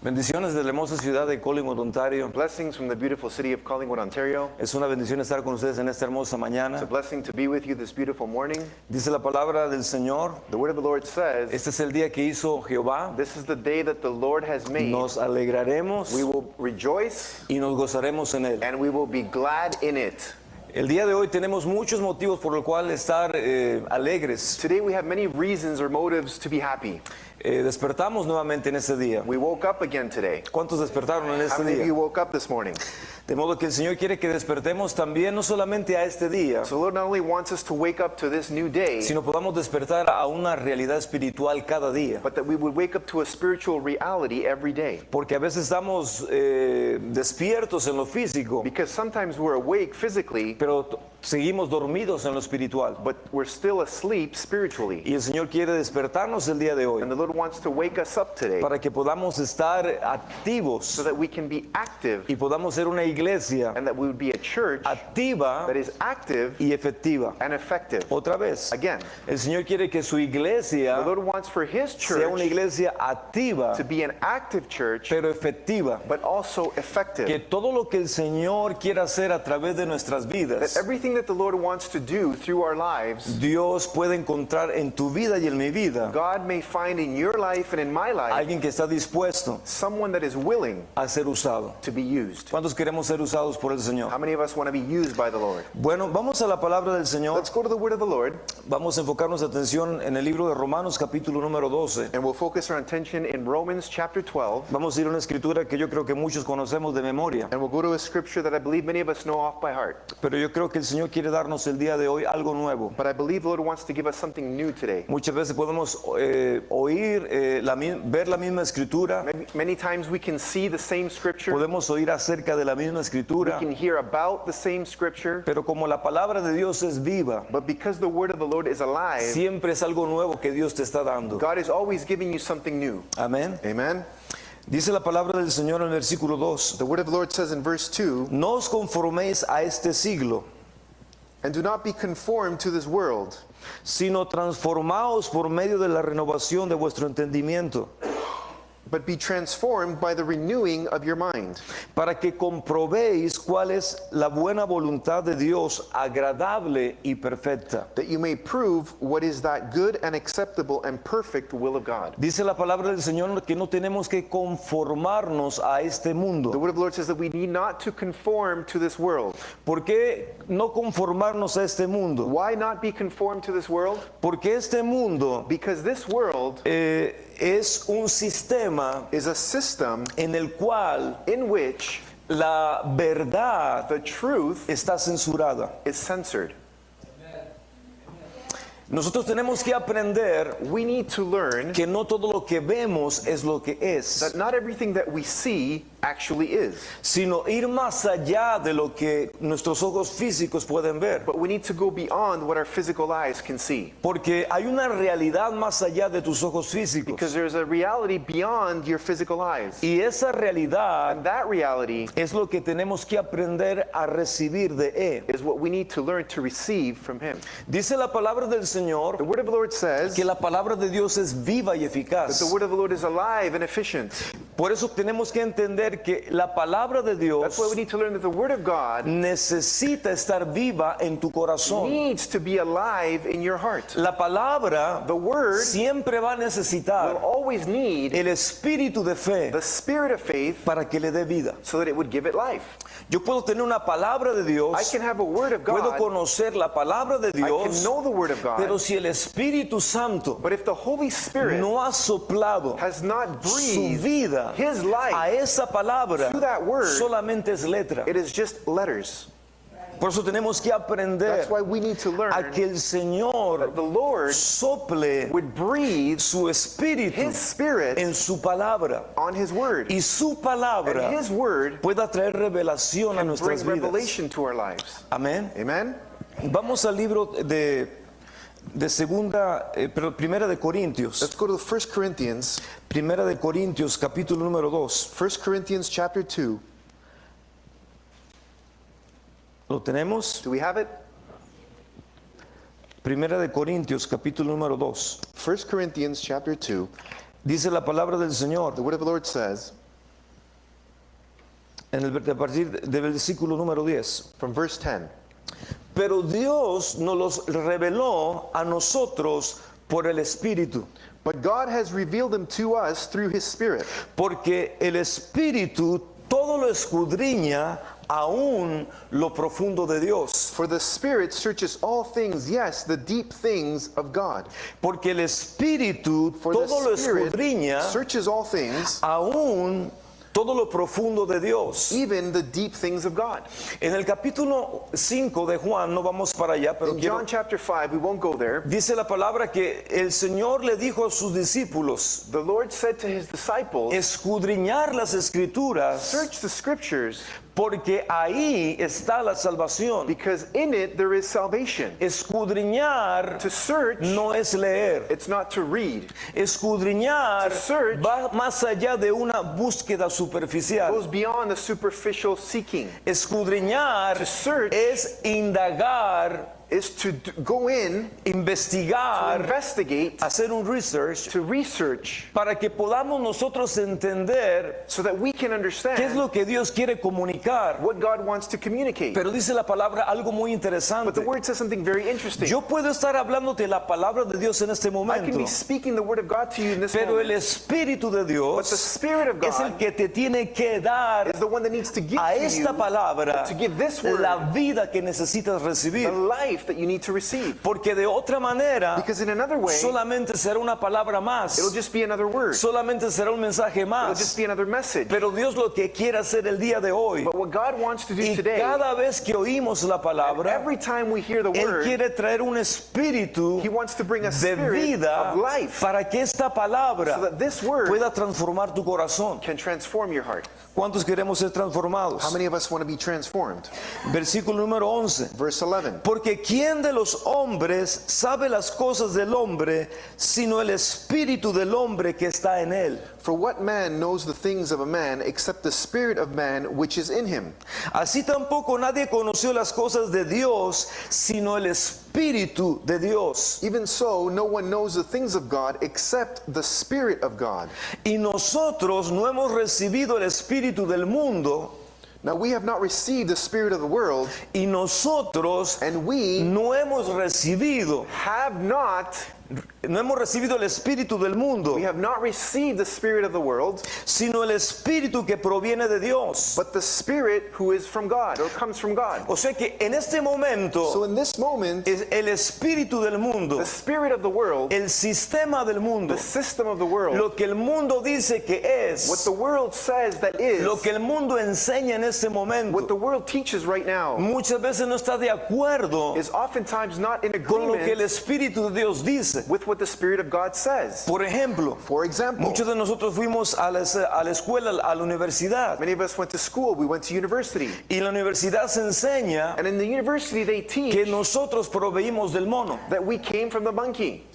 Bendiciones de la hermosa ciudad de Collingwood, Ontario. Blessings from the beautiful city of Collingwood, Ontario. Es una bendición estar con ustedes en esta hermosa It's a mañana. blessing to be with you this beautiful morning. Dice la palabra del Señor, The word of the Lord says, este es el día que hizo Jehová. this is the day that the Lord has made. Nos alegraremos We will rejoice y nos gozaremos en él. and we will be glad in it. El día de hoy tenemos muchos motivos por los cuales estar alegres. Today we have many reasons or motives to be happy. Despertamos nuevamente en este día. We woke up again today. ¿Cuántos despertaron en How este many of you día? woke up this morning? De modo que el Señor quiere que despertemos también, no solamente a este día, So the Lord not only wants us to wake up to this new day, sino podamos despertar a una realidad espiritual cada día. but that we would wake up to a spiritual reality every day. Porque a veces estamos despiertos en lo físico, Because sometimes we're awake physically, pero seguimos dormidos en lo espiritual. but we're still asleep spiritually. Y el Señor quiere despertarnos el día de hoy And the Lord wants to wake us up today para que podamos estar activos so that we can be active y podamos ser una iglesia and that we would be a church activa that is active y efectiva. and effective. Otra vez, Again, el Señor quiere que su the iglesia Lord wants for His sea una church iglesia activa, to be an active church, pero efectiva. but also Que effective. todo lo que el Señor quiera hacer a través de nuestras That vidas, everything that the Lord wants to do through our lives, Dios puede encontrar en tu vida y en mi vida God may find in your life and in my life alguien que está dispuesto someone that is willing a ser usado. to be used. ¿Cuántos queremos ser usados por el How Señor? many of us want to be used by the Lord? Bueno, vamos a la palabra del Señor. Let's go to the word of the Lord, Vamos a enfocar nuestra atención en el libro de Romanos capítulo número 12. and we'll focus our attention in Romans chapter 12. Vamos a ir a una escritura que yo creo que muchos conocemos de memoria, And we'll go to a scripture that I believe many of us know off by heart. pero yo creo que el Señor quiere darnos el día de hoy algo nuevo. But I believe the Lord wants to give us something new today. Muchas veces podemos oír, ver la misma escritura, Many times we can see the same scripture, podemos oír acerca de la misma we escritura, can hear about the same scripture, pero como la palabra de Dios es viva, but because the word of the Lord is alive, siempre es algo nuevo que Dios te está dando. God is always giving you something new. Amén. Amen. Dice la palabra del Señor en el versículo 2. The word of the Lord says in verse 2, No os conforméis a este siglo, and do not be conformed to this world, sino transformaos por medio de la renovación de vuestro entendimiento, but be transformed by the renewing of your mind, para que comprobéis cuál es la buena voluntad de Dios, agradable y perfecta. that you may prove what is that good and acceptable and perfect will of God. Dice la palabra del Señor que no tenemos que conformarnos a este The mundo. word of the Lord says that we need not to conform to this world. ¿Por qué no conformarnos a este mundo? Why not be conformed to this world? Porque este mundo Because this world es un sistema is a system en el cual in which la verdad the truth está censurada. is censored. Nosotros tenemos que aprender We need to learn que no todo lo que vemos es lo que es, that not everything that we see actually is, sino ir más allá de lo que nuestros ojos físicos pueden ver. but we need to go beyond what our physical eyes can see. Porque hay una realidad más allá de tus ojos físicos. Because there's a reality beyond your physical eyes. Y esa realidad And that reality es lo que tenemos que aprender a recibir de Él. is what we need to learn to receive from Him. Dice la palabra del The Señor word of the Lord says que that la palabra de Dios es viva y eficaz. the word of the Lord is alive and efficient. Por eso tenemos que entender que la palabra de Dios That's why we need to learn that the word of God necesita estar viva en tu corazón. needs to be alive in your heart. La palabra The word siempre va a will necesitar always need el espíritu de fe the spirit of faith para que le dé vida. so that it would give it life. Yo puedo tener una palabra de I Dios, can have a word of puedo God, conocer la palabra de I can Dios, know the word of pero God, si el Espíritu Santo but if the Holy Spirit no ha soplado has not su breathed vida His a life esa palabra, to that word, solamente es letra. it is just letters. Por eso tenemos que aprender That's why we need to a learn que el Señor that the Lord sople would breathe su espíritu His Spirit en su palabra on His word. y su And palabra His word pueda traer revelación a can nuestras bring vidas. revelation to our lives. Amén. Amen? Vamos al libro de segunda, pero primera de Corintios. Let's go to 1 Corinthians. Primera de Corintios, capítulo número 2. 1 Corinthians chapter 2. ¿Lo tenemos? Do we have it? Primera de Corintios, capítulo número 2. 1 Corinthians chapter 2. Dice la palabra del Señor. The word of the Lord says, a partir del versículo número 10. from verse 10. Pero Dios nos los reveló a nosotros por el Espíritu, But God has revealed them to us through his Spirit. porque el Espíritu todo lo escudriña, aún lo profundo de Dios. For the Spirit searches all things, yes, the deep things of God. Porque el Espíritu For todo lo the Spirit escudriña, searches all things, aún todo lo profundo de Dios. even the deep things of God. En el capítulo 5 de Juan, no vamos para allá, pero In quiero, John chapter 5, we won't go there. dice la palabra que el Señor le dijo a sus discípulos, The Lord said to his disciples, escudriñar las escrituras, search the scriptures, porque ahí está la salvación. because in it there is salvation. Escudriñar To search, no es leer. it's not to read. Escudriñar To search va más allá de una búsqueda It superficial. goes beyond the superficial seeking. Escudriñar To search es indagar, is to go in, to investigar, investigate, hacer un research to research, para que podamos nosotros entender so that we can qué es understand lo que Dios quiere comunicar. what God wants to communicate. Pero dice la palabra algo muy But the interesante. word says something very interesting. Yo puedo estar hablándote la palabra de Dios en este I can momento, be speaking the word of God to you in this pero el moment, Espíritu de but the Dios Spirit of es el God que te tiene que dar is the one that needs to give a to esta you palabra to give this word la vida que necesitas the recibir. life that you need to receive. Porque de otra manera Because in another way, solamente será una palabra más, it'll just be another word. solamente será un mensaje It'll más. just be another message. Pero Dios lo que quiere hacer el día de hoy, But what God wants to do y today, cada vez que oímos la palabra, every time we hear the Él word, quiere traer un espíritu He wants to bring a de spirit vida of life para que esta so palabra that this word pueda transformar tu corazón. can transform your heart. ¿Cuántos queremos ser transformados? How many of us want to be transformed? Versículo número 11. Verse 11. Porque ¿quién de los hombres sabe las cosas del hombre, sino el espíritu del hombre que está en él? For what man knows the things of a man except the spirit of man which is in him? Así tampoco nadie conoció las cosas de Dios, sino el espíritu de Dios. Even so, no one knows the things of God except the Spirit of God. Y nosotros no hemos recibido el espíritu del mundo, Now we have not received the spirit of the world, y nosotros and we no hemos recibido el espíritu del mundo, have not received the spirit of the world, sino el espíritu que proviene de Dios. but the Spirit who is from God, or comes from God. O sea que en este momento So in this moment, es el espíritu del mundo, the spirit of the world, el sistema del mundo, the system of the world, lo que el mundo dice que what es, the world says that is, lo que el mundo enseña en este what momento, the world teaches right now, muchas veces no está de acuerdo is oftentimes not in con lo que el agreement espíritu de Dios dice. with what the Spirit of God says. Por ejemplo, For example, muchos de nosotros fuimos a la escuela, a la universidad, many of us went to school, we went to university, y en la universidad se enseña and in the university they que teach nosotros proveímos del mono. that we came from the monkey.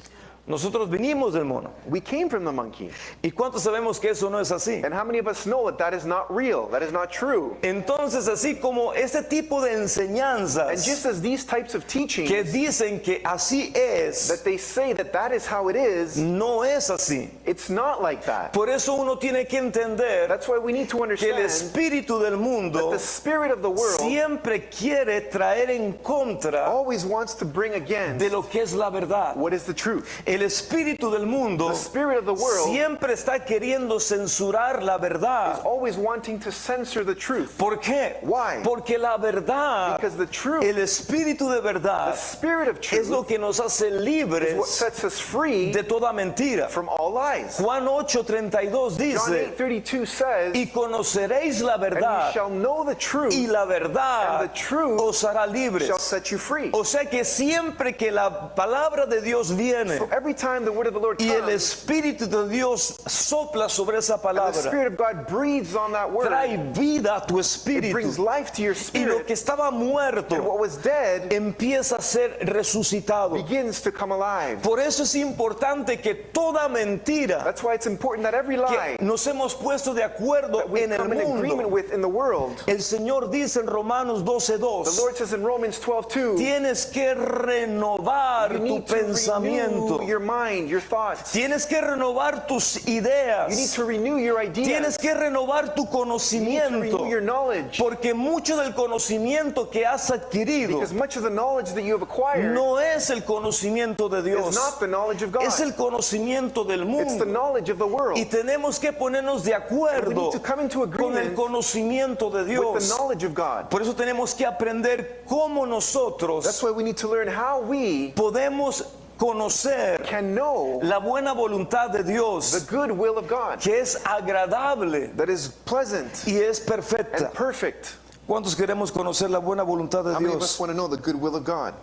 Nosotros vinimos del mono. We came from the monkey. ¿Y cuántos sabemos que eso no es así? And how many of us know that that is not real? That is not true. Entonces, así como este tipo de And enseñanzas just as these types of teachings que dicen que así es, that they say that that is how it is, no es así. it's not like that. Por eso uno tiene que entender That's why we need to que el understand espíritu del that mundo the spirit of the world siempre quiere traer en contra always wants to bring against de lo que es la verdad. what is the truth. El espíritu del mundo The spirit of the world siempre está queriendo censurar la is verdad. always wanting to censor the truth. ¿Por qué? Why? Porque la verdad, Because the truth, el espíritu de the verdad, spirit of es lo truth, que nos hace is what libres sets us free de toda mentira. from all lies. Juan 8:32 John dice, 8:32 says, y conoceréis la and you verdad, shall know the truth, y la verdad and the truth os hará shall libres. set you free. O sea que siempre que la palabra de Dios viene So every time the word of the Lord y el comes, espíritu de Dios sopla sobre esa and the palabra, Spirit of God breathes on that word, trae vida a tu it brings espíritu, life to your y lo spirit, que estaba and muerto what was dead empieza a ser resucitado. begins to come alive. Por eso es importante que toda mentira That's why it's important that every lie que nos hemos puesto de acuerdo that we en el come in agreement mundo, with in the world, el Señor dice en Romanos the 12:2, Lord says in Romans 12:2, tienes que renovar you tu need to pensamiento. renew your mind, your thoughts. Tienes que renovar tus You need ideas. to renew your ideas. Tienes que renovar tu You need to conocimiento. renew your knowledge. Porque mucho del conocimiento que has adquirido Because much of the knowledge that you have acquired no es el conocimiento de is Dios, not the knowledge of es God. el conocimiento del It's the mundo. knowledge of the world. Y tenemos que ponernos de acuerdo We need to come into con el agreement conocimiento de with the Dios. knowledge of God. Por eso tenemos que aprender cómo That's nosotros why we need to learn how we podemos conocer can know la buena voluntad de the Dios, good will of God que es agradable that is pleasant y es and perfecta. perfect. ¿Cuántos queremos conocer la buena voluntad de How many of us Dios? want to know the good will of God?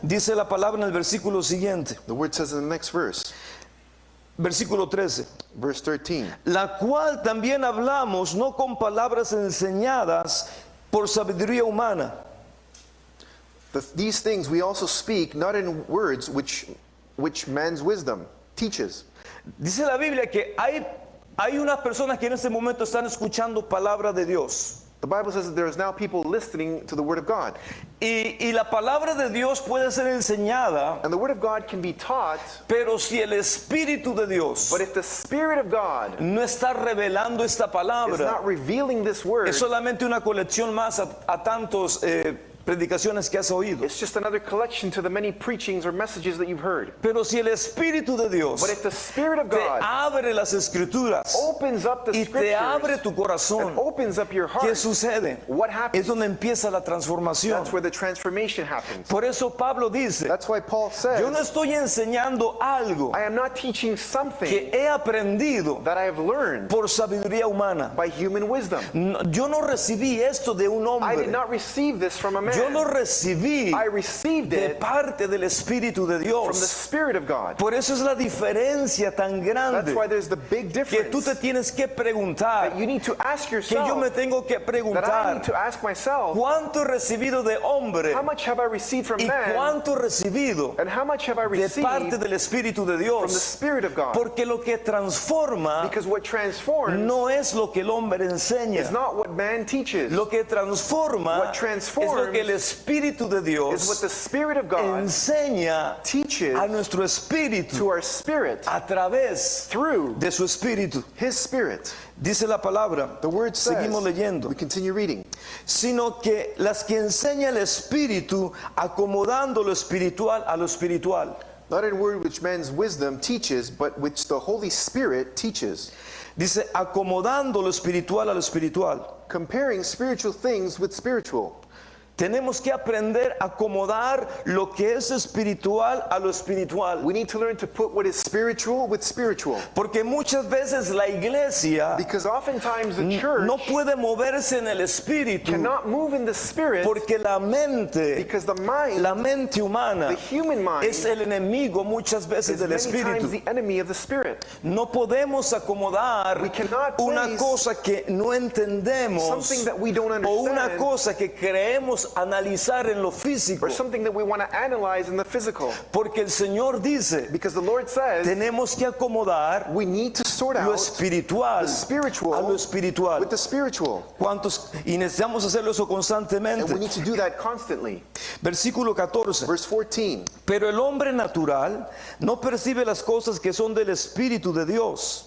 Dice la palabra en el versículo siguiente, The word says in the next verse, versículo 13. verse 13, La cual también hablamos no con palabras enseñadas por sabiduría humana, These things we also speak not in words which man's wisdom teaches. dice la Biblia que hay unas personas que en este momento están escuchando palabra de Dios. The Bible says that there is now people listening to the word of God. Y la palabra de Dios puede ser enseñada, And the word of God can be taught, pero si el Espíritu de Dios but if the Spirit of God no está revelando esta is palabra, not revealing this word, es solamente una colección más a tantos predicaciones que has oído. it's just another collection to the many preachings or messages that you've heard. Pero si el Espíritu de Dios But if the Spirit of te God abre las escrituras opens up the y te abre scriptures tu corazón, and opens up your ¿qué heart, sucede? what happens? Es donde empieza la transformación. That's where the transformation happens. Por eso Pablo dice, That's why Paul yo no says, estoy enseñando algo I am not teaching something que he aprendido that I have learned por sabiduría humana. by human wisdom. Yo no recibí esto de un I did hombre. not receive this from a Yo lo man. recibí I received de it parte del Espíritu de from the Dios. Spirit of God. Por eso es la diferencia tan That's grande why there's the big que tú difference te tienes que preguntar, that you need to ask que yo me yourself, tengo que that I need preguntar, to ask myself, ¿cuánto he recibido de hombre how much have I received from y man cuánto he recibido and how much have I de received parte del Espíritu de from the Dios? Spirit of God? Porque lo que transforma Because what transforms no es lo que el hombre is enseña. not what man teaches. Lo que transforma What es transforms lo que el Espíritu de Is what Dios the Spirit of God enseña teaches a nuestro espíritu to our spirit a través through de su espíritu. His Spirit. Dice la palabra, The word says, seguimos leyendo, we continue reading, sino que las que enseña el espíritu acomodando lo espiritual a lo espiritual. not in word which man's wisdom teaches, but which the Holy Spirit teaches, Dice acomodando lo espiritual a lo espiritual. comparing spiritual things with spiritual. Tenemos que aprender a acomodar lo que es espiritual a lo espiritual. We need to learn to put what is spiritual with spiritual. Porque muchas veces la iglesia Because oftentimes the church no puede moverse en el espíritu cannot move in the spirit porque la mente because the mente humana the human mind es el enemigo muchas veces is del many times espíritu. the enemy of the spirit. No podemos acomodar We cannot una place cosa que no entendemos something that we don't o una understand cosa que creemos analizar en lo físico. or something that we want to analyze in the physical. Porque el Señor dice, Because the Lord says tenemos que acomodar we need to sort lo out espiritual the spiritual a lo espiritual. with the spiritual. ¿Cuántos? Y necesitamos hacerlo eso And we constantemente. need to do that constantly. Versículo 14. Verse 14. Pero el hombre natural no percibe las cosas que son del Espíritu de Dios.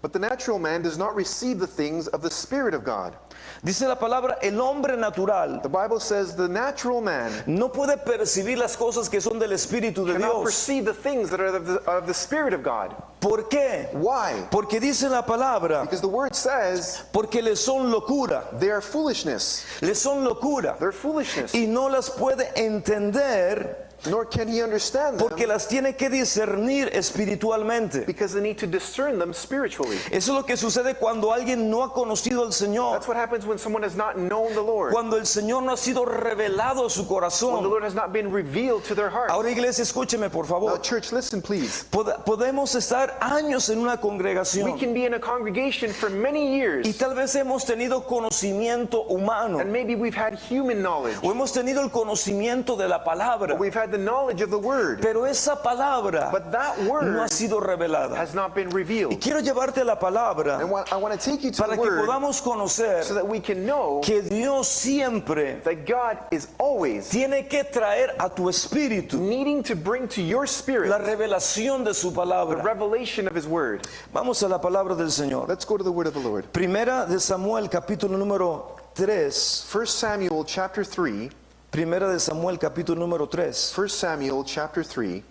But the natural man does not receive the things of the Spirit of God. Dice la palabra, el hombre natural The Bible says the natural man no puede percibir las cosas que son del Espíritu de cannot Dios. perceive the things that are of the Spirit of God. ¿Por qué? Why? Porque dice la palabra, Because the word says porque le son locura, they are foolishness. le son locura They're foolishness. y no las puede entender Nor can he understand them porque las tiene que discernir espiritualmente. because they need to discern them spiritually. Eso es lo que sucede cuando alguien no ha conocido al Señor, That's what happens when someone has not known the Lord. cuando el Señor no ha sido revelado a su When the corazón. Lord has not been revealed to their heart. Ahora, iglesia, escúcheme por Now, favor. church, listen, please. Podemos estar años en una We congregación can be in a congregation for many y years, tal vez hemos tenido conocimiento humano and maybe we've had human knowledge, o hemos tenido el conocimiento de la palabra, or we've had had the knowledge of the word, Pero esa palabra but that no ha word sido revelada. has not been Y revealed. quiero llevarte a la palabra And I want to take you to para the que word podamos conocer so that we can know que Dios siempre that God is always tiene que traer a tu espíritu needing to bring to your spirit la revelación de su the palabra. revelation of his word. Vamos a la palabra del Señor. Let's go to the word of the Lord. Primera de Samuel capítulo número 3. 1 Samuel chapter 3. Primera de Samuel capítulo número 3, 1 Samuel chapter 3,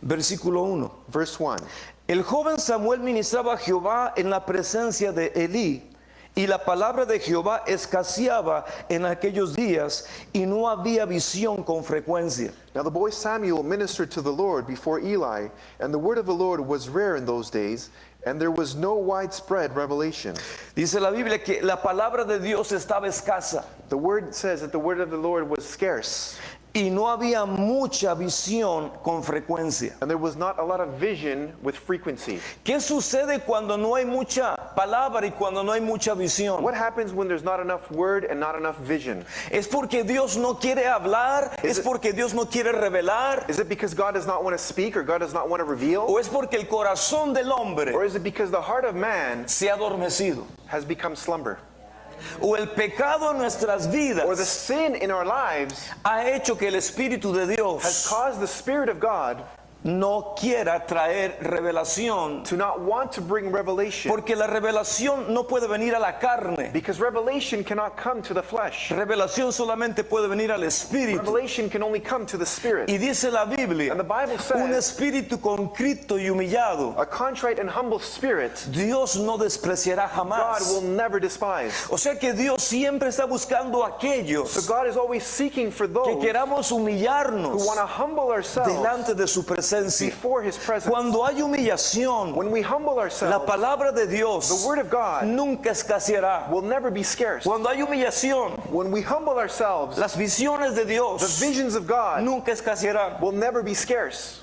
versículo 1. verse 1. El joven Samuel ministraba a Jehová en la presencia de Elí, y la palabra de Jehová escaseaba en aquellos días, y no había visión con frecuencia. Now the boy Samuel ministered to the Lord before Eli, and the word of the Lord was rare in those days, and there was no widespread revelation. Dice la Biblia que la palabra de Dios estaba escasa, The word says that the word of the Lord was scarce, y no había mucha visión con frecuencia. and there was not a lot of vision with frequency. ¿Qué sucede cuando no hay mucha palabra y cuando no hay mucha visión? What happens when there's not enough word and not enough vision? ¿Es porque Dios no quiere hablar? ¿Es porque Dios no quiere revelar? Is it because God does not want to speak or God does not want to reveal? ¿O es porque el corazón del hombre Or is it because the heart of man se ha adormecido? has become slumber? ¿O el pecado en nuestras Or the vidas sin in our lives ha hecho que el Espíritu de has Dios caused the Spirit of God no quiera traer revelación? to not want to bring revelation? Porque la revelación no puede venir a la carne. Because revelation cannot come to the flesh. Revelación solamente puede venir al Espíritu. Revelation can only come to the Spirit. Y dice la Biblia, And the Bible un says, espíritu contrito y humillado, a contrite and humble spirit, Dios no despreciará God will jamás. never despise. O sea que Dios siempre está buscando a So aquellos God is always seeking for que those queramos who humillarnos want to humble ourselves delante de su presencia. before His presence. Cuando hay humillación, When we humble la ourselves, palabra de Dios the Word of God nunca escaseará. will never be scarce. Cuando hay humillación, When we humble ourselves, las visiones de the Dios visions of God nunca escasearán. will never be scarce.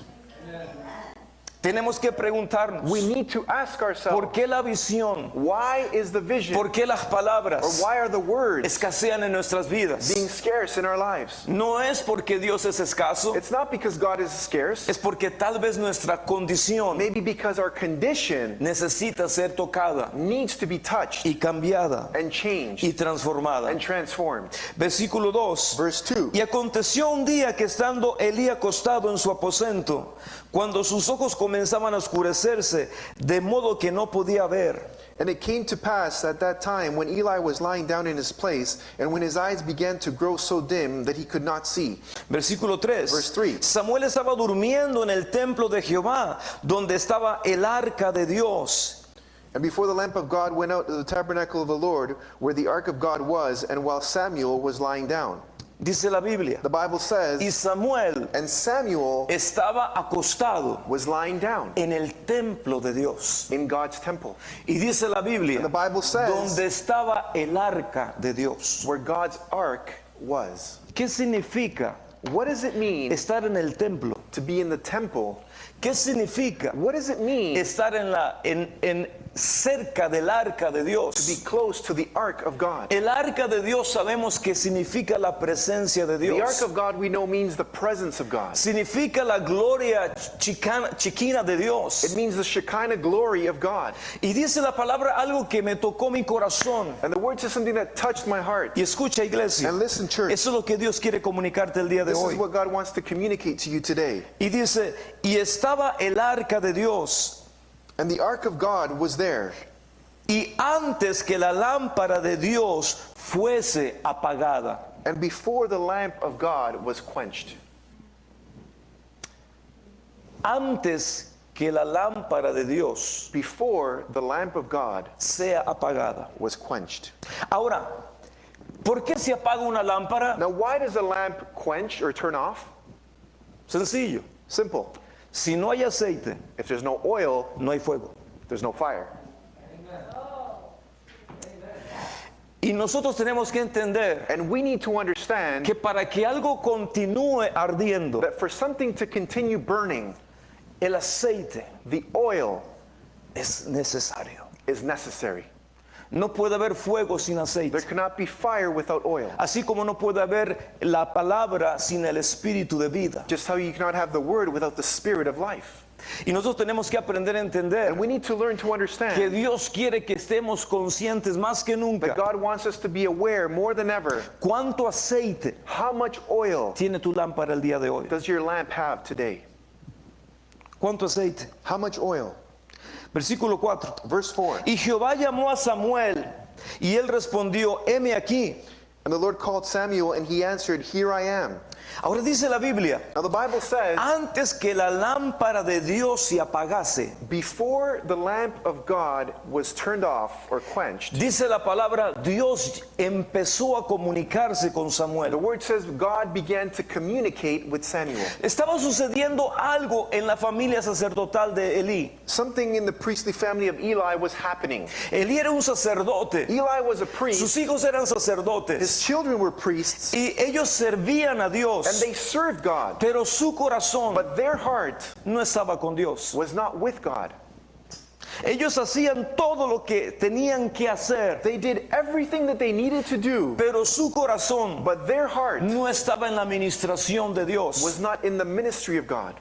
Tenemos que preguntarnos, We need to ask ¿por ourselves, qué la visión? why is the vision ¿Por qué las or palabras why are the words escasean en nuestras vidas? being scarce in our lives? No es porque Dios es escaso, It's not because God is scarce. es porque tal vez nuestra condición Maybe because our condition necesita ser tocada needs to be touched y cambiada and changed y transformada. and transformed. Versículo 2. Verse 2. Y aconteció un día que estando Elí acostado en su aposento, cuando sus ojos comenzaban a oscurecerse, de modo que no podía ver. And it came to pass at that time when Eli was lying down in his place, and when his eyes began to grow so dim that he could not see. Versículo 3. Verse 3. Samuel estaba durmiendo en el templo de Jehová, donde estaba el arca de Dios. And before the lamp of God went out to the tabernacle of the Lord, where the ark of God was, and while Samuel was lying down. Dice la Biblia. The Bible Y says, Samuel and Samuel estaba acostado was lying down en el templo de Dios. in God's temple, Y dice la Biblia, And the Bible says- donde estaba el arca de Dios. where God's ark was. ¿Qué significa What does it mean estar en el templo? to be in the temple? ¿Qué significa What does it mean estar en cerca del arca de to be Dios? close to the ark of God? El arca de Dios sabemos que significa la presencia de The ark Dios. of God we know means the presence of God. Significa la gloria chiquina de It Dios. means the Shekinah glory of God. Y dice la palabra algo que me tocó mi corazón. And the word says something that touched my heart. Y escucha, iglesia, And listen, church, eso es lo que Dios quiere comunicarte el día de this is hoy. what God wants to communicate to you today. Y dice, y estaba el arca de Dios. And the ark of God was there. Y antes que la lámpara de Dios fuese apagada. And before the lamp of God was quenched. Antes que la lámpara de Dios Before the lamp of God sea apagada. was quenched. Ahora, ¿por qué se apaga una lámpara? Now, why does a lamp quench or turn off? Sencillo. Simple. Si no hay aceite, If there's no oil, no hay fuego. there's no fire. Y nosotros tenemos que entender And we need to understand que para que algo continúe ardiendo, that for something to continue burning, el aceite the oil es necesario. is necessary. No puede haber fuego sin There aceite. cannot be fire without oil. Así como no puede haber la palabra sin el espíritu de vida. Just how you cannot have the word without the spirit of life. Y nosotros tenemos que aprender a entender And we need to learn to que understand Dios quiere que estemos conscientes más que that nunca. God wants us to be aware more than ever. ¿Cuánto aceite How much oil tiene tu lámpara el día de hoy? does your lamp have today? ¿Cuánto aceite? How much oil? Versículo 4. Verse 4. Y Jehová llamó a Samuel y él respondió, heme aquí. And the Lord called Samuel, and he answered, Here I am. Ahora dice la Biblia, Now the Bible says, antes que la lámpara de Dios se apagase, before the lamp of God was turned off or quenched, dice la palabra, Dios empezó a comunicarse con the Samuel. word says God began to communicate with Samuel. Estaba sucediendo algo en la familia sacerdotal de Elí. Something in the priestly family of Eli was happening. Elí era un sacerdote, Eli was a priest, sus hijos eran sacerdotes his children were priests, y ellos servían a Dios, and they served God. pero su corazón But their heart no estaba con Dios. was not with God. Ellos hacían todo lo que tenían que hacer, They did everything that they needed to do, pero su corazón but their heart no estaba en la administración de Dios. was not in the ministry of God.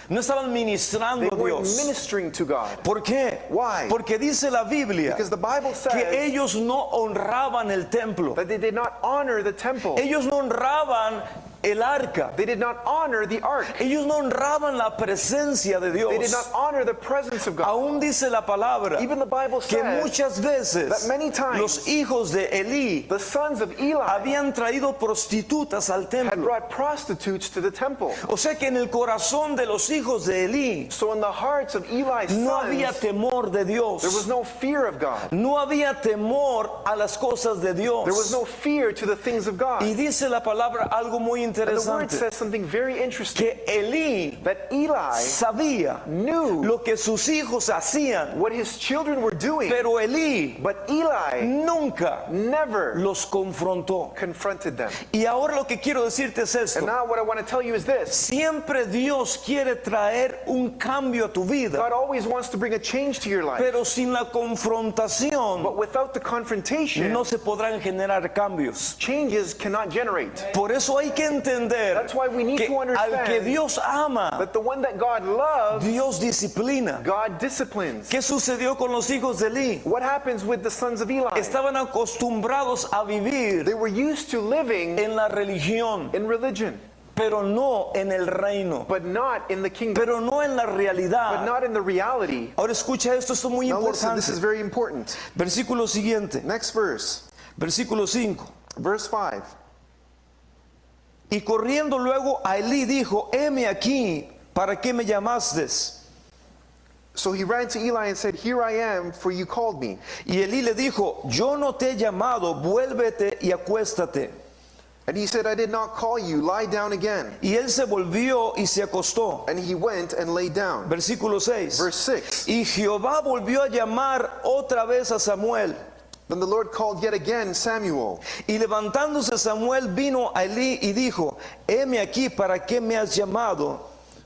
No estaban They ministrando a weren't Dios. ministering to God. ¿Por qué? Why? Porque dice la Biblia Because the Bible que says ellos no honraban el templo. that they did not honor the temple. Ellos no honraban el arca. They did not honor the ark. Ellos no honraban la presencia de They did Dios. not honor the presence of God. Aún dice la palabra Even the Bible que says muchas veces that many times los hijos de Elí the sons of Eli habían traído prostitutas al had templo. brought prostitutes to the temple. O sea que en el corazón de los hijos de Elí So in the hearts of Eli's no había sons, temor de Dios. there was no fear of God. No había temor a las cosas de Dios. There was no fear to the things of God. Y And dice la palabra algo muy the word interesante, says something very interesting, que Elí that Eli sabía knew lo que sus hijos hacían, what his children were doing, pero Elí but Eli nunca never los confrontó. confronted them. Y ahora lo que quiero decirte es esto. And now what I want to tell you is this. Siempre Dios quiere traer un cambio a tu vida, God always wants to bring a change to your life, pero sin la confrontación but without the confrontation, no se podrán generar cambios. changes cannot generate. Por eso hay que entender That's why we need que to al que understand Dios ama, that the one that God loves, Dios disciplina. God disciplines. ¿Qué sucedió con los hijos de Elí? What happens with the sons of Eli? Estaban acostumbrados a vivir They were used to living en la religión, in religion, pero no en el reino, but not in the kingdom, pero no en la but realidad. not in the reality. Ahora escucha esto es muy Now listen, this is importante. very important. Versículo siguiente, Next verse, versículo 5. verse 5. Y corriendo luego a Elí dijo, heme aquí, ¿para qué me llamaste? So he ran to Eli and said, Here I am, for you called me. Y Elí le dijo, yo no te he llamado, vuélvete y acuéstate. And he said, I did not call you, lie down again. Y él se volvió y se acostó. And he went and lay down. Versículo 6. Verse 6. Y Jehová volvió a llamar otra vez a Samuel. Then the Lord called yet again Samuel. Y levantándose Samuel vino a Elí y dijo, heme aquí, ¿para qué me has llamado?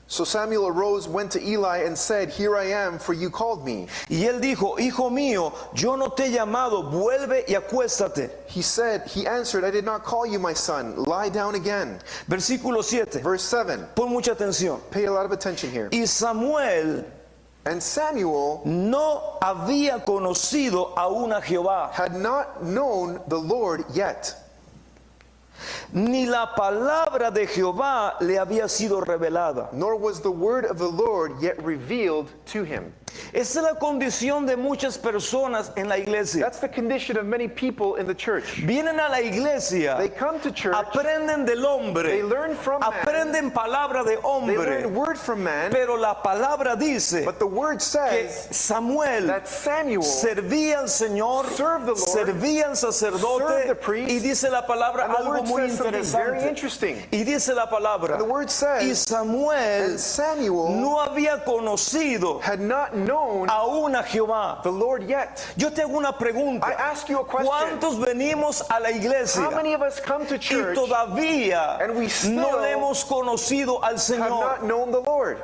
So Samuel arose, went to Eli, and said, Here I am, for you called me. Y él dijo, hijo mío, yo no te he llamado, vuelve y acuéstate. He answered, I did not call you, my son. Lie down again. Versículo 7. Verse 7. Pon mucha atención. Pay a lot of attention here. Y Samuel And Samuel no había conocido aún a Jehová, had not known the Lord yet, ni la palabra de Jehová le había sido revelada. nor was the word of the Lord yet revealed to him. Esa es la condición de muchas personas en la iglesia. That's the condition of many people in the church. Vienen a la iglesia, They come to church, aprenden del hombre, they learn from man, aprenden palabra de they hombre, learn word from man, pero la palabra dice but the word que says Samuel that Samuel servía al Señor, served the Lord, servía al served sacerdote, the priest, y dice la palabra and the algo word muy says something very interesante. interesting. Y dice la palabra, And the word y says, Samuel and Samuel no había conocido had not known aún a Jehová. the Lord yet. Yo te hago una pregunta. I ask you a question. ¿Cuántos venimos a la iglesia How many of us come to y church todavía and we still no le hemos conocido al have Señor? not known the Lord?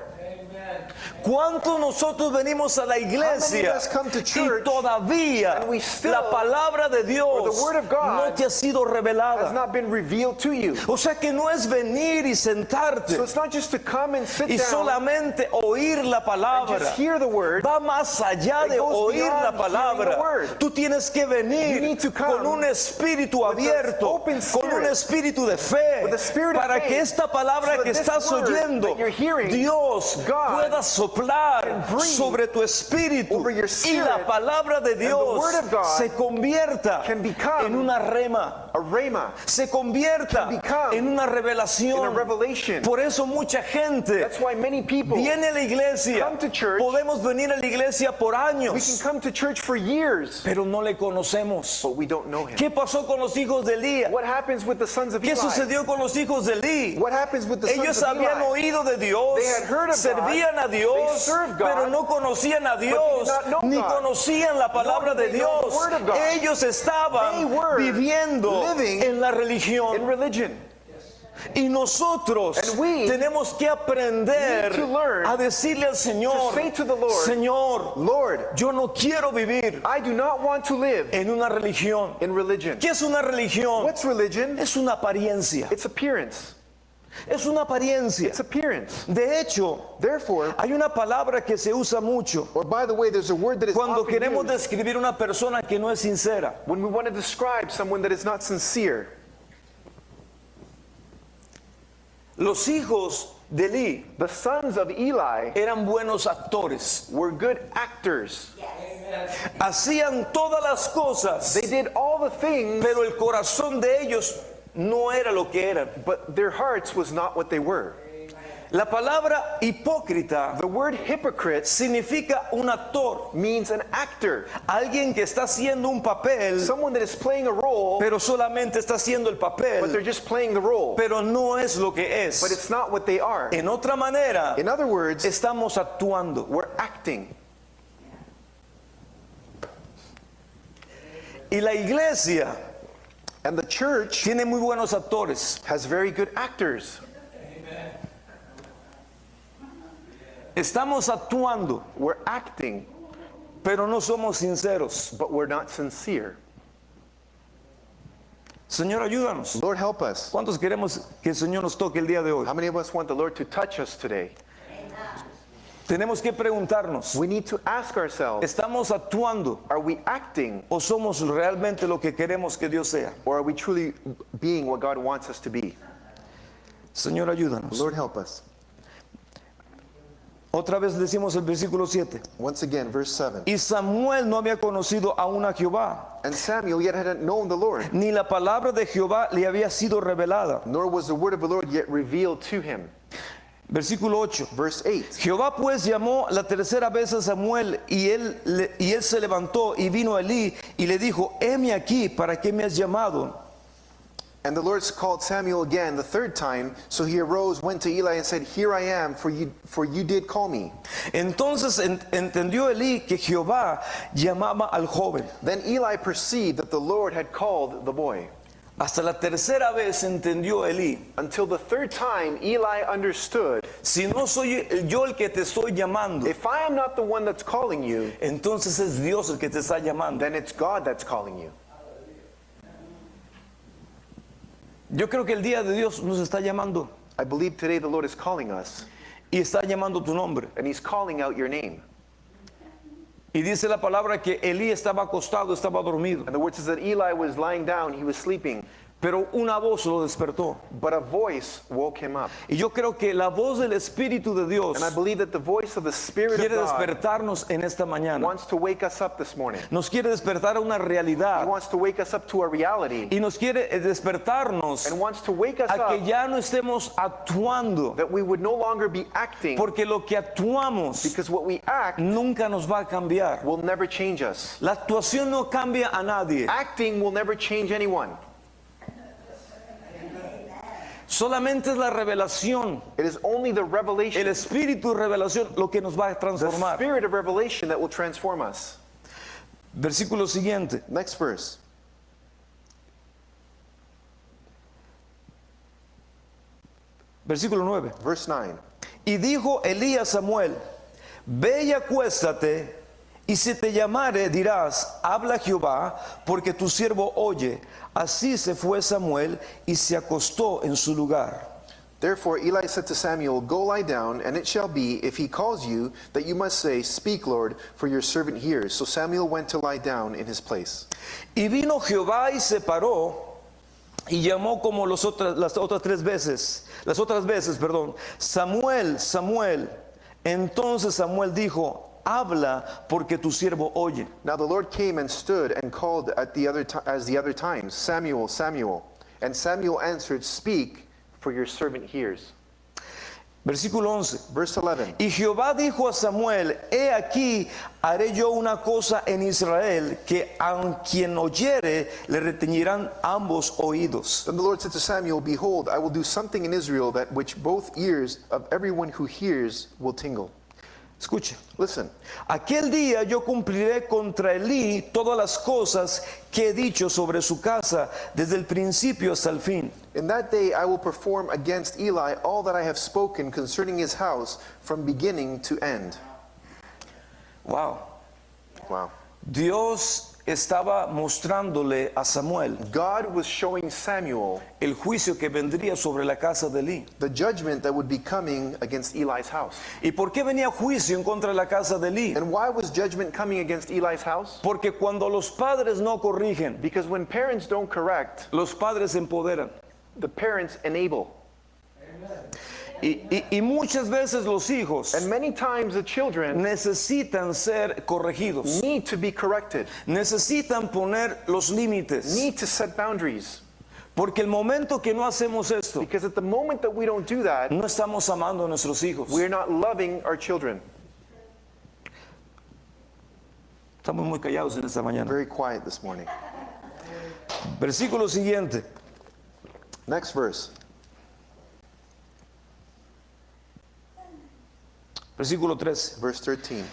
¿Cuántos nosotros venimos a la How many of iglesia us come to y church todavía and we still- la palabra de Dios or the word of God no te ha sido has revelada? not been revealed to you? O sea que no es venir y sentarte So it's not just to come and sit y down solamente oír la and palabra. just hear the word. Va más allá It de goes oír beyond la hearing the palabra. word. Tú tienes que You venir need to come con un espíritu with an abierto, open con un spirit, espíritu de fe, with a spirit of para faith, que esta palabra so que that estás this word oyendo, that you're hearing, Dios God pueda soplar can breathe sobre tu espíritu over your y la spirit, palabra de the Dios word of God se convierta can become en una rema, a rhema, se convierta can become en una in a revelación. revelation. Por eso mucha gente That's why many people, viene a la iglesia. come to church. Podemos venir a la iglesia por we can años, come to church for years, pero no le conocemos. but we don't know him. ¿Qué pasó con los hijos de Elías? What happens with the sons of ¿Qué Eli? sucedió con los hijos de Elí? What happens with the Ellos sons of habían Eli? oído de Dios, They had heard of servían God, a Dios, they served God, pero no conocían a Dios, not know ni God. conocían la palabra Nor did de they know the Dios. word of God. Ellos estaban They were viviendo living en la religión. in religion. Y nosotros And we tenemos que aprender need to learn a decirle al Señor, to say to the Lord, Señor, Lord, yo no quiero vivir I do not want to live en una religión. in religion. ¿Qué es una religión? What's religion? Es una apariencia. It's appearance. Es una apariencia. It's appearance. De hecho, Therefore, hay una palabra que se usa mucho or by the way, there's a word that is cuando often queremos used describir una persona que no es sincera. when we want to describe someone that is not sincere. Los hijos de Elí The sons of Eli eran buenos actores. were good actors. Hacían todas las cosas, They did all the things, pero el corazón de ellos no era lo que eran. but their hearts was not what they were. La palabra hipócrita The word hypocrite significa un actor, means an actor, alguien que está haciendo un papel, someone that is playing a role, pero solamente está haciendo el but they're papel, just playing the role, pero no es lo que es. but it's not what they are. En otra manera, In other words, estamos actuando. we're acting. Y la iglesia And the church tiene muy buenos actores. has very good actors. Estamos actuando, We're acting, pero no somos sinceros. but we're not sincere. Señor, ayúdanos. Lord, help us. ¿Cuántos queremos que el Señor nos toque el día de hoy? How many of us want the Lord to touch us today? Tenemos que preguntarnos, We need to ask ourselves, ¿estamos actuando are we acting o somos realmente lo que queremos que Dios sea? or are we truly being what God wants us to be? Señor, ayúdanos. Lord, help us. Otra vez decimos el versículo 7. Once again, verse 7. Y Samuel no había conocido aún a Jehová, And Samuel yet hadn't known the Lord, ni la palabra de Jehová le había sido revelada. nor was the word of the Lord yet revealed to him. Versículo 8. Verse 8. Jehová pues llamó la tercera vez a Samuel y él se levantó y vino a Elí y le dijo, heme aquí, ¿para qué me has llamado? And the Lord called Samuel again the third time. So he arose, went to Eli, and said, Here I am, for you did call me. Entonces entendió Elí que Jehová llamaba al joven. Then Eli perceived that the Lord had called the boy. Hasta la tercera vez entendió Elí, Until the third time, Eli understood, si no soy yo el que te estoy llamando, if I am not the one that's calling you, entonces es Dios el que te está llamando. then it's God that's calling you. Yo creo que el día de Dios nos está llamando I believe today the Lord is calling us, y está llamando tu nombre. and He's calling out your name. Y dice la palabra que Elí estaba acostado, estaba dormido, And the word says that Eli was lying down, he was sleeping, pero una voz lo despertó. but a voice woke him up. Y yo creo que la voz del Espíritu de Dios And I believe that the voice of the Spirit of quiere God despertarnos en esta mañana. wants to wake us up this morning. Nos quiere despertar a una He realidad wants to wake us up to a reality, y nos quiere despertarnos and wants to wake us a que up ya no estemos actuando, that we would no longer be acting, porque lo que actuamos because what we act nunca nos va a cambiar. will never change us. La actuación no cambia a nadie. Acting will never change anyone. Solamente es la revelación, It is only the revelation, el espíritu de revelación lo que nos va a the transformar. spirit of revelation that will transform us. Versículo siguiente. Next verse. Versículo 9. Verse 9. Y dijo Elías a Samuel, ve y acuéstate, y si te llamare dirás, habla Jehová, porque tu siervo oye. Así se fue Samuel y se acostó en su lugar. Therefore Eli said to Samuel, Go lie down, and it shall be, if he calls you, that you must say, Speak, Lord, for your servant hears. So Samuel went to lie down in his place. Y vino Jehová y se paró y llamó como las otras veces, Samuel, Samuel. Entonces Samuel dijo, habla, porque tu siervo oye. Now the Lord came and stood and called as the other times, Samuel, Samuel. And Samuel answered, Speak, for your servant hears. Versículo 11. Verse 11. Y Jehová dijo a Samuel, he aquí, haré yo una cosa en Israel, que a quien oyere le retiñirán ambos oídos. Then the Lord said to Samuel, Behold, I will do something in Israel that which both ears of everyone who hears will tingle. Escuche. Listen. Aquel día yo cumpliré contra Elí todas las cosas que he dicho sobre su casa desde el principio hasta el fin. In that day I will perform against Eli all that I have spoken concerning his house from beginning to end. Wow. Wow. Dios estaba mostrándole a Samuel God was showing Samuel el juicio que vendría sobre la casa de Elí. the judgment that would be coming against Eli's house. ¿Y por qué venía juicio en contra de la casa de Elí? And why was judgment coming against Eli's house? Porque cuando los padres no corrigen, Because when parents don't correct, los padres se empoderan. the parents enable. Y muchas veces los hijos And many times the children necesitan ser corregidos, need to be corrected, necesitan poner los límites, need to set boundaries. porque el momento que no hacemos esto, Because at the moment that we don't do that, no estamos amando a nuestros hijos. we're not loving our children. Estamos muy callados en esta mañana. Very quiet this morning. Versículo siguiente. Next verse. Versículo 13. Verse 13.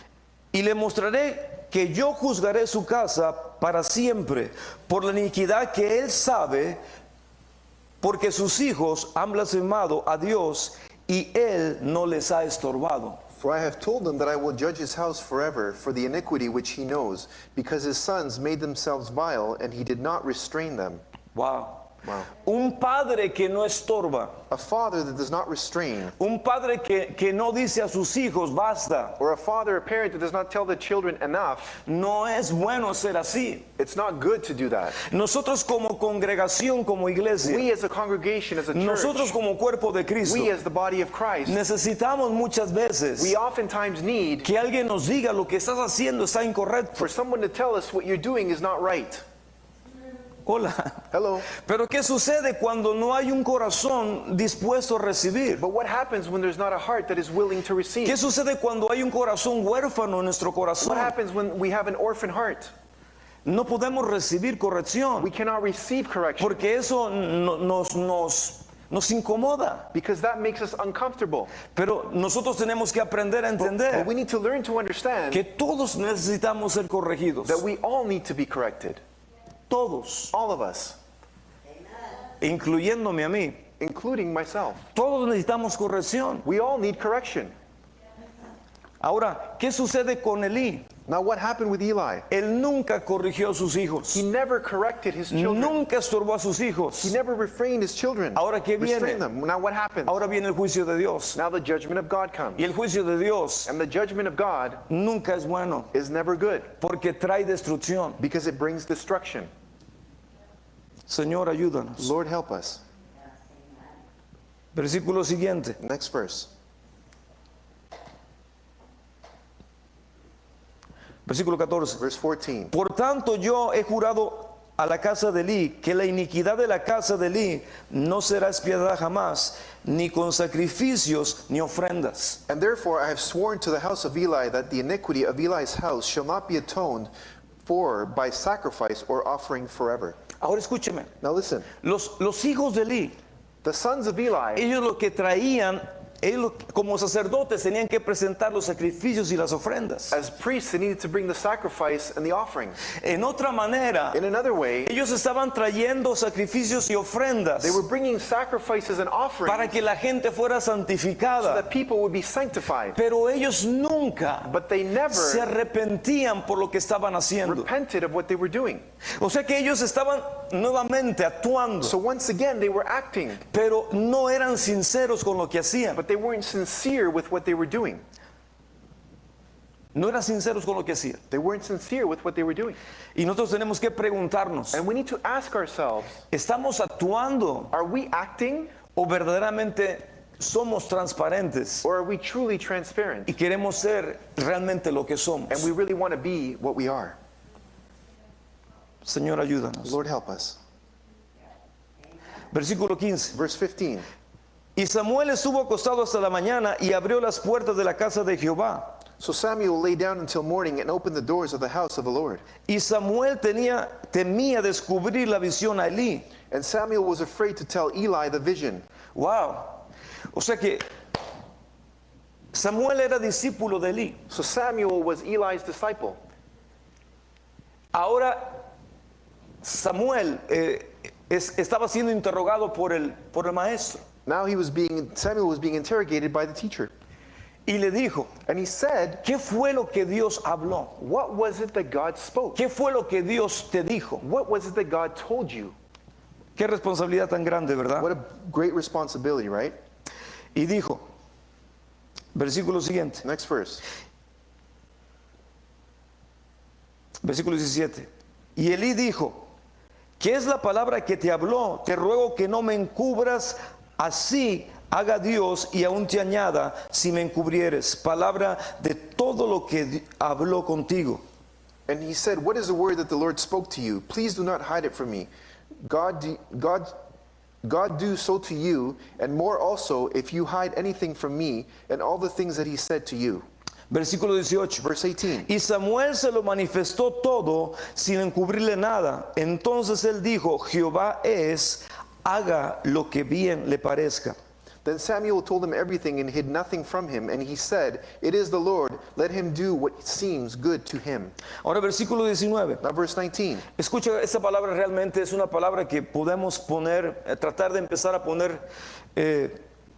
Y le mostraré que yo juzgaré su casa para siempre por la iniquidad que él sabe, porque sus hijos han blasfemado a Dios y él no les ha estorbado. For I have told him that I will judge his house forever for the iniquity which he knows, because his sons made themselves vile, and he did not restrain them. Wow. Wow. Un padre que no estorba, A father that does not restrain, un padre que no dice a sus hijos basta, or a father, a parent that does not tell the children enough, no es bueno ser así. it's not good to do that. Nosotros como congregación, como iglesia, We as a congregation, as a nosotros church, como cuerpo de Cristo, we as the body of Christ, necesitamos muchas veces we oftentimes need que alguien nos diga lo que estás haciendo está incorrecto. for someone to tell us what you're doing is not right. Hola. Hello. Pero ¿qué sucede cuando no hay un corazón dispuesto a recibir? But what happens when there's not a heart that is willing to receive? ¿Qué sucede cuando hay un corazón huérfano en nuestro What corazón? happens when we have an orphan heart? No podemos recibir corrección We cannot receive correction porque eso nos incomoda. because that makes us uncomfortable. Pero nosotros tenemos que aprender a But entender we need to learn to understand que todos necesitamos ser corregidos. that we all need to be corrected. Todos, All of us, incluyéndome a mí. including myself. Todos necesitamos corrección. We all need correction. Ahora, ¿qué sucede con Elí? Now what happened with Eli? Él nunca corrigió a sus hijos. He never corrected his children. Nunca estorbó a sus hijos. He never refrained his children. Ahora, ¿qué viene? Restrained them. Now what happens? Ahora viene el juicio de Dios. Now the judgment of God comes. Y el juicio de Dios And the judgment of God nunca es bueno is never good porque trae destrucción. because it brings destruction. Señor, ayúdanos. Lord, help us. Versículo siguiente. Next verse. Versículo 14. Verse 14. Por tanto, yo he jurado a la casa de Elí que la iniquidad de la casa de Elí no será expiada jamás, ni con sacrificios ni ofrendas. And therefore I have sworn to the house of Eli that the iniquity of Eli's house shall not be atoned for by sacrifice or offering forever. Ahora escúcheme. Now listen, Los hijos de Elí, the sons of Eli, ellos lo que traían ellos como sacerdotes tenían que presentar los sacrificios y las ofrendas. As priests, they needed to bring the sacrifice and the offering. En otra manera, In another way, ellos estaban trayendo sacrificios y ofrendas they were bringing sacrifices and offerings para que la gente fuera so santificada. that people would be sanctified. Pero ellos nunca But they se never arrepentían por lo que estaban haciendo. repented of what they were doing. O sea que ellos estaban nuevamente actuando, So once again, they were acting, pero no eran sinceros con lo que hacían. but they weren't sincere with what they were doing. No eran sinceros con lo que hacían. They weren't sincere with what they were doing. Y nosotros tenemos que preguntarnos, And we need to ask ourselves, ¿estamos actuando are we acting o verdaderamente somos transparentes or are we truly transparent? y queremos ser realmente lo que somos? And we really want to be what we are. Señor, ayúdanos. Lord, help us. Versículo 15. Verse 15. Y Samuel estuvo acostado hasta la mañana y abrió las puertas de la casa de Jehová. So Samuel lay down until morning and opened the doors of the house of the Lord. Y Samuel temía descubrir la visión a Elí. And Samuel was afraid to tell Eli the vision. Wow. O sea que Samuel era discípulo de Elí. So Samuel was Eli's disciple. Ahora Samuel estaba siendo interrogado por el maestro. Now Samuel was being interrogated by the teacher. Y le dijo, And he said, ¿qué fue lo que Dios habló? what was it that God spoke? ¿Qué fue lo que Dios te dijo? What was it that God told you? Qué responsabilidad tan grande, ¿verdad? What a great responsibility, right? Y dijo, versículo siguiente, Next verse. versículo 17. Y Elí dijo, ¿qué es la palabra que te habló? Te ruego que no me encubras, así haga Dios y aún te añada si me encubrieres. Palabra de todo lo que habló contigo. And he said, what is the word that the Lord spoke to you? Please do not hide it from me. God do so to you, and more also, if you hide anything from me, and all the things that he said to you. Versículo 18. Verse 18. Y Samuel se lo manifestó todo sin encubrirle nada. Entonces él dijo, Jehová es, haga lo que bien le parezca. Then Samuel told him everything and hid nothing from him, and he said, it is the Lord, let him do what seems good to him. Ahora versículo 19. Now verse 19. Escucha, esta palabra realmente es una palabra que podemos poner, tratar de empezar a poner,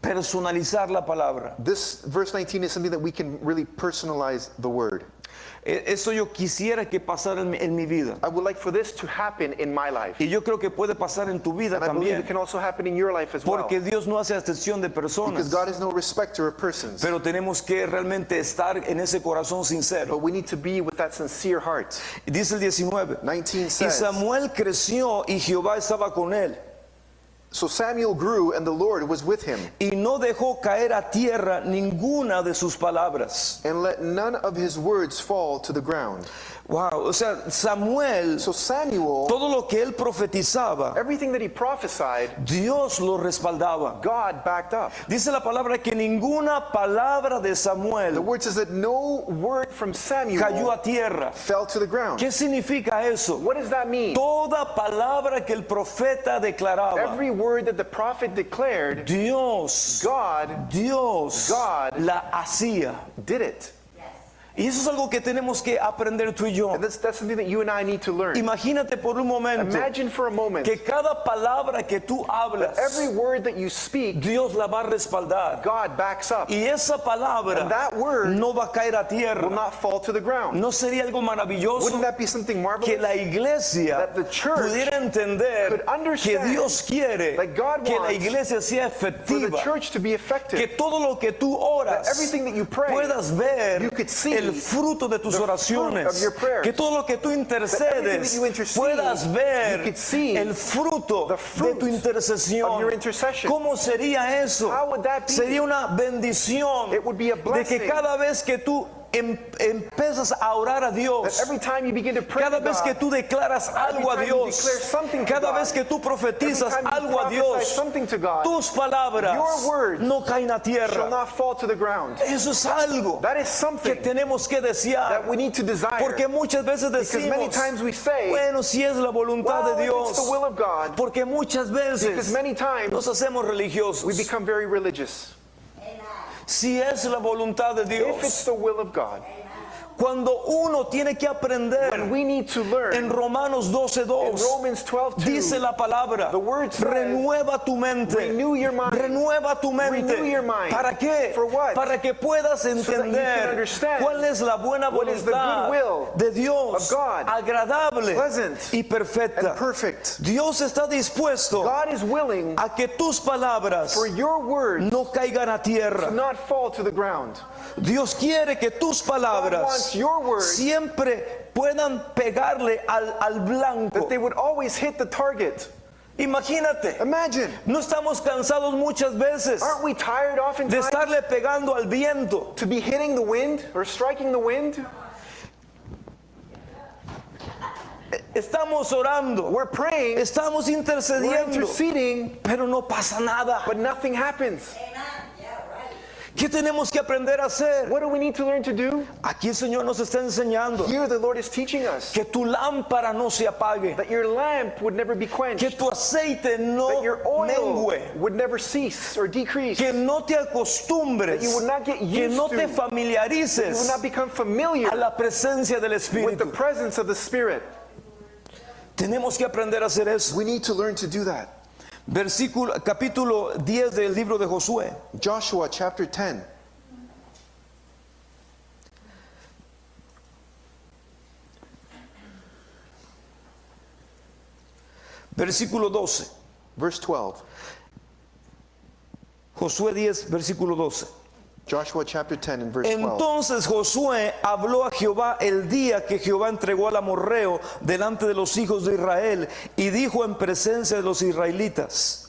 personalizar la palabra. This verse 19 is something that we can really personalize the word. Eso yo quisiera que pasara en mi vida. I would like for this to happen in my life. Y yo creo que puede pasar en tu vida And I believe también. it can also happen in your life as well. Porque Dios no hace excepción de Because personas. God is no respecter of persons. Pero tenemos que realmente estar en ese corazón sincero. But we need to be with that sincere heart. Y dice el 19. 19 Y says, Samuel creció y Jehová estaba con él. so Samuel grew and the Lord was with him, Y no dejó caer a tierra ninguna de sus palabras. and let none of his words fall to the ground. Wow, o sea, Samuel, So Samuel, todo lo que él profetizaba, everything that he prophesied, Dios lo respaldaba. God backed up. Dice la palabra que ninguna palabra de The Samuel word says that no word from cayó Samuel a tierra. fell to the ground. ¿Qué significa eso? What does that mean? Toda palabra que el profeta declaraba, Every word that the prophet declared, Dios God God la hacía. did it. Y eso es algo que tenemos que aprender tú y yo. And that's something that you and I need to learn. Imagínate por un momento Imagine for a moment que cada palabra que tú hablas, every word that you speak, Dios la va a respaldar. God backs up. Y esa palabra And that word no va a caer a will tierra. not fall to the ground. ¿No sería algo maravilloso Wouldn't that be something que la marvelous? iglesia That the church pudiera entender could que understand Dios quiere that God que la wants iglesia sea For the efectiva? church to be Que effective, todo lo que tú oras that everything that you pray, puedas ver you could see el fruto de tus the fruit oraciones. of your prayers. Que todo lo que tú everything intercedes that you intercede, puedas ver you could see el fruto the de fruit tu intercesión. of your intercession. ¿Cómo sería eso? How would that be? Sería una bendición It would be a de blessing. que cada vez que tú empiezas a orar a That Dios, every time you begin to pray cada to vez que God, tú declaras every algo a time you Dios, declare something to cada God, vez que tú profetizas every time you algo a prophesy Dios, something to God, tus palabras your words no caen a shall tierra. not fall to the ground. Eso es algo That is que something tenemos que desear. that we need to desire. Porque muchas veces Because many decimos, times we say, bueno, si es la voluntad well, de if it's Dios. the will of God, Porque muchas because veces many times nos hacemos religiosos. we become very religious. si es la voluntad de if it's Dios. the will of God. Cuando uno tiene que When aprender, we need to learn, en Romanos in 12:2 Romans 12:2, dice la palabra, the word says, renueva tu mente, renew your mind. renueva tu mente. Renew your mind. ¿Para qué? For what? Para que puedas that you can entender understand cuál es la buena what is the voluntad good will de Dios, of God, agradable pleasant y perfecta. and perfect. Dios está dispuesto God is willing a que tus palabras for your word no caigan a to tierra. not fall to the ground. Dios quiere que tus God palabras wants your word siempre puedan pegarle al blanco. that they would always hit the target. Imagínate, Imagine, no estamos cansados muchas veces aren't we tired de oftentimes estarle pegando al viento. to be hitting the wind or striking the wind? Estamos orando, We're praying, estamos we're intercediendo, interceding, pero no pasa nada. but nothing happens. ¿Qué tenemos que aprender a hacer? What do we need to learn to do? Aquí el Señor nos está enseñando Here the Lord is teaching us que tu lámpara no se apague, that your lamp would never be que quenched, tu aceite no that your oil mengue, would never cease or decrease, que no te acostumbres, that you would not get que used no te to, you would familiarices not become familiar a la presencia del with the Espíritu. presence of the Spirit. Tenemos que aprender a hacer eso. We need to learn to do that. Capítulo 10 del libro de Josué. Joshua chapter 10. Versículo 12. Verse 12. Josué 10, versículo 12. Joshua chapter 10 and verse 12. Entonces Josué habló a Jehová el día que Jehová entregó al amorreo delante de los hijos de Israel y dijo en presencia de los israelitas: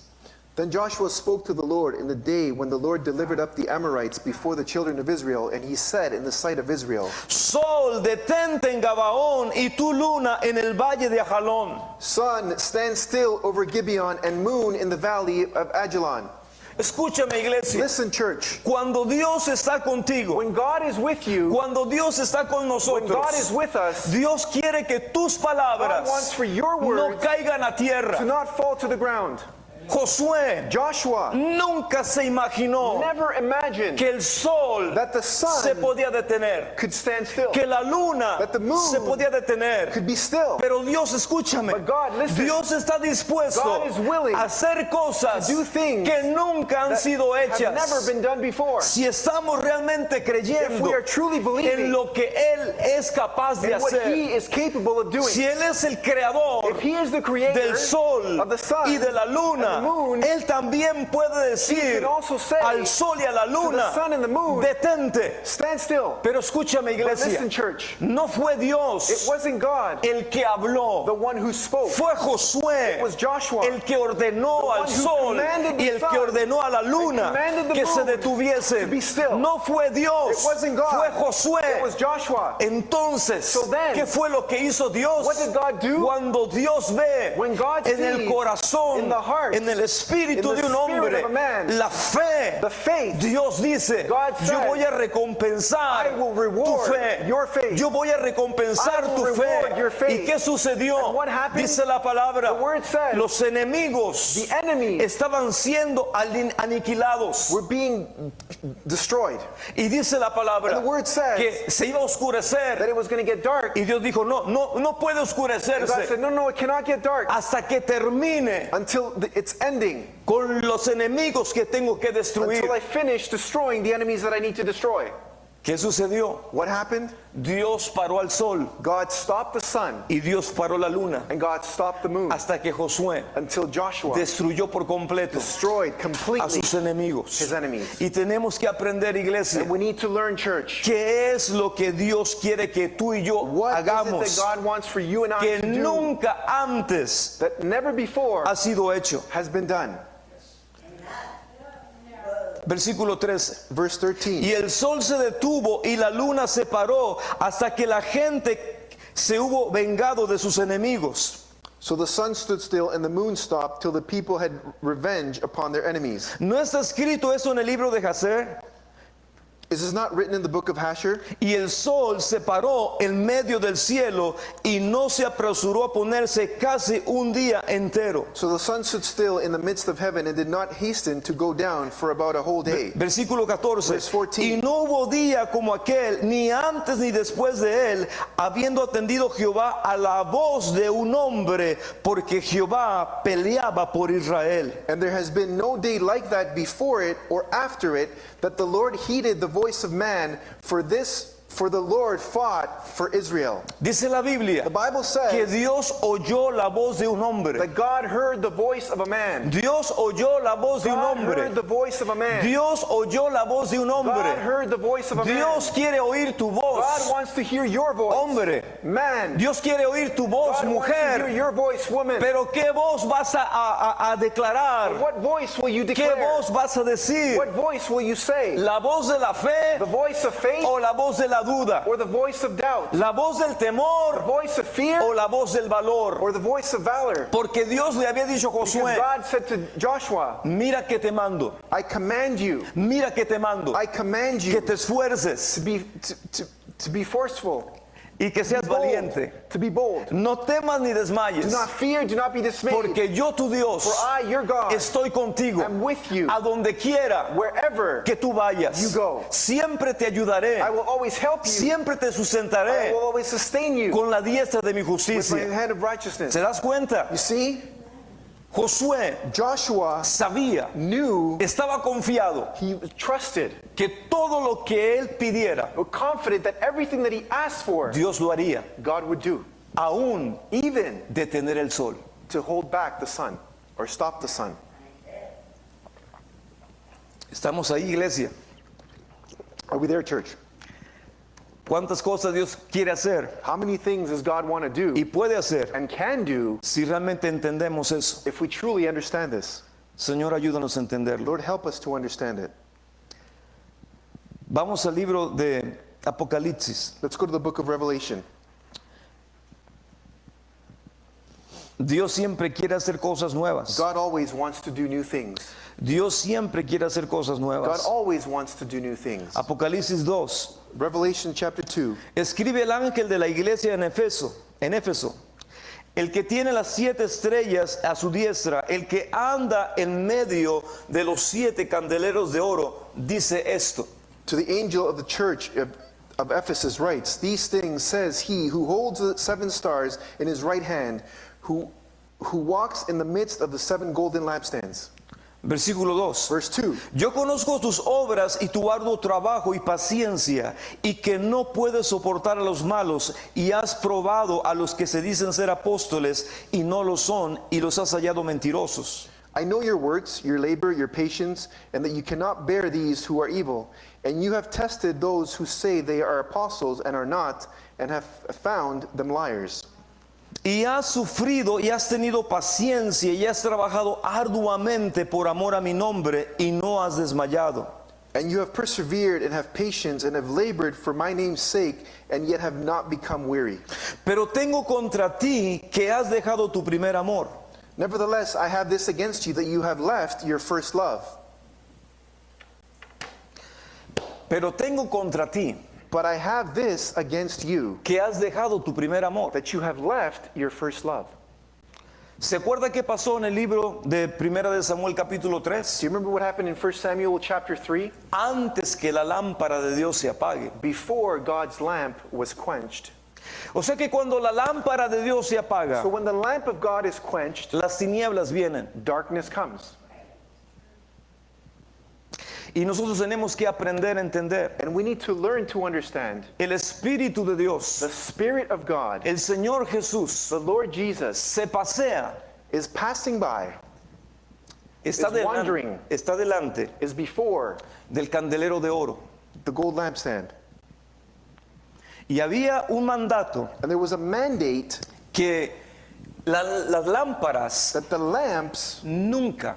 Then Joshua spoke to the Lord in the day when the Lord delivered up the Amorites before the children of Israel, and he said in the sight of Israel, Sol, detente en Gabaón y tu luna en el valle de Ajalón. Sun, stand still over Gibeon, and moon in the valley of Ajalon. Escúchame, iglesia. Listen, church, Cuando Dios está contigo, when God is with you, cuando Dios está con when God is nosotros, with us, Dios quiere que tus God wants palabras for your no words caigan a to tierra. not fall to the ground. Josué Joshua nunca se imaginó never imagined que el sol that the sun se podía detener, could stand still, que la luna that the moon se podía detener. could be still. Pero Dios, escúchame, But God, listen, Dios está dispuesto God is willing a hacer cosas to do things que nunca han that sido have never hechas. been done before. Si estamos realmente If creyendo we are truly en believing lo que Él es capaz de in what hacer, He is capable of doing, si Él es el creador if He is the creator del sol of the sun y de la luna, and the moon, Él también puede decir can also say al sol y a la to luna: the sun and the moon, detente. stand still. Pero escúchame, But iglesia, listen, church, no fue it Dios wasn't God el que habló, the one who spoke. fue Josué It was Joshua, el que ordenó the al one who sol commanded the y el que sun ordenó a la luna commanded the que se moon detuviesen. to be still. No fue Dios, It wasn't God. fue It Josué. was Joshua. Entonces, So then, ¿qué fue lo que hizo Dios? what did God do? Cuando Dios ve When God en el sees corazón, in the heart, en el espíritu in the de un spirit hombre, of a man, la fe, the faith, Dios dice: God yo said, voy a recompensar I will tu reward fe. your faith. Yo voy a recompensar I will tu reward your fe. faith. ¿Y qué sucedió? And what happened? Dice la palabra: The word says, los enemigos the enemies estaban siendo aniquilados. were being destroyed. Y dice la palabra And the word says que se iba a oscurecer. that it was going to get dark. Y Dios dijo: no puede And God oscurecerse said, no, it cannot get dark hasta que termine until it's ending, con los enemigos que tengo que destruir. until I finish destroying the enemies that I need to destroy. ¿Qué sucedió? What happened? Dios paró al sol God stopped the sun y Dios paró la luna and God stopped the moon hasta que Josué until Joshua destruyó por completo destroyed a completely sus enemigos. his enemies. Y tenemos que aprender, iglesia, And we need to learn, church, qué es lo que Dios quiere que tú y yo what is it that hagamos God wants for you and I que to do nunca antes that never before ha sido hecho. has been done. Versículo 13. Verse 13. Y el sol se detuvo y la luna se paró hasta que la gente se hubo vengado de sus enemigos. So the sun stood still and the moon stopped till the people had revenge upon their enemies. ¿No está escrito eso en el libro de Jacer? Is this not written in the book of Hasher? Y el sol se paró en medio del cielo y no se apresuró a ponerse casi un día entero. So the sun stood still in the midst of heaven and did not hasten to go down for about a whole day. Versículo 14. Verse 14. Y no hubo día como aquel, ni antes ni después de él, habiendo atendido Jehová a la voz de un hombre, porque Jehová peleaba por Israel. And there has been no day like that before it or after it, that the Lord heeded the voice of man, for the Lord fought for Israel. Dice la Biblia The Bible que says Dios oyó la voz de un hombre. that God heard the voice of a man. Dios oyó la voz de un God hombre. heard the voice of a man. Dios oyó la voz de un God hombre. heard the voice of a man. Dios quiere oír tu God voz, wants to hear your voice. hombre. Man. Dios quiere oír tu voz, God wants to hear mujer. your voice, woman. Pero ¿qué voz vas a declarar? What voice will you ¿Qué declare? voz vas a decir? What voice will you say? ¿La voz de la fe The voice of faith o la voz de la duda? or the voice of doubt? ¿La voz del The temor voice of fear o la voz del valor? or the voice of valor? Porque Dios le había dicho a Because Josué, God said to Joshua, mira que te mando, I command you, mira que te mando, I command que you te esfuerces to be forceful, y que seas bold, valiente. to be bold. No temas ni Do desmayes, not fear, do not be dismayed. porque yo tu Dios For I, your God, estoy contigo am with you a donde quiera wherever que tú vayas. you go. Siempre te ayudaré, I will always help you. siempre te I sustentaré will always sustain you con la diestra de mi with my justicia. hand of righteousness. ¿Se das cuenta? You see, Josué Joshua sabía, knew, estaba confiado he trusted, que todo lo que él pidiera, was confident that everything that he asked for, Dios lo haría, God would do, aún even detener el sol. to hold back the sun or stop the sun. Estamos ahí, iglesia. Are we there, church? ¿Cuántas cosas Dios quiere hacer How many things does God want to do y puede hacer and can do si realmente entendemos eso? if we truly understand this? Señor, ayúdanos a entenderlo. Lord, help us to understand it. Vamos al libro de Apocalipsis. Let's go to the book of Revelation. Dios siempre quiere hacer cosas nuevas. God always wants to do new things. Dios siempre quiere hacer cosas God nuevas. always wants to do new things. Apocalipsis 2. Revelation chapter 2. Escribe el ángel de la iglesia en Éfeso, el que tiene las 7 estrellas a su diestra, el que anda en medio de los 7 candeleros de oro, dice esto: To the angel of the church of Ephesus writes, these things says he who holds the 7 stars in his right hand, who walks in the midst of the 7 golden lampstands. Versículo 2. Verse 2. Yo conozco tus obras y tu arduo trabajo y paciencia, y que no puedes soportar a los malos, y has probado a los que se dicen ser apóstoles y no lo son, y los has hallado mentirosos. I know your works, your labor, your patience, and that you cannot bear these who are evil. And you have tested those who say they are apostles and are not, and have found them liars. Y has sufrido y has tenido paciencia y has trabajado arduamente por amor a mi nombre y no has desmayado. And you have persevered and have patience and have labored for my name's sake, and yet have not become weary. Pero tengo contra ti que has dejado tu primer amor. Nevertheless, I have this against you, that you have left your first love. Pero tengo contra ti But I have this against you, que has dejado tu primer amor. that you have left your first love. ¿Se acuerda qué pasó en el libro de Primera de Samuel capítulo 3? Do you remember what happened in 1 Samuel chapter 3? Antes que la lámpara de Dios se apague. Before God's lamp was quenched. O sea que cuando la lámpara de Dios se apaga, So when the lamp of God is quenched, las tinieblas vienen. darkness comes. Y nosotros tenemos que aprender a entender. And we need to learn to understand El Espíritu de Dios, the Spirit of God, el Señor Jesús, the Lord Jesus, se pasea, is passing by, está is wandering. está delante is before del candelero de oro. the gold lampstand. Y había un mandato And there was a mandate que las lámparas that the lamps nunca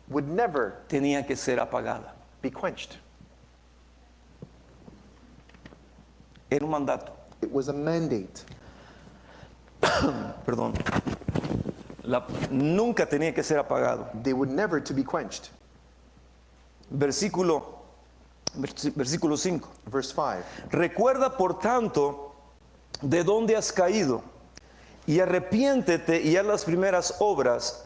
would never tenían que ser apagadas. be quenched. Era un mandato. It was a mandate. Perdón. Nunca tenía que ser apagado. They would never to be quenched. Versículo Versículo 5. Verse 5. Recuerda por tanto de dónde has caído y arrepiéntete y haz las primeras obras,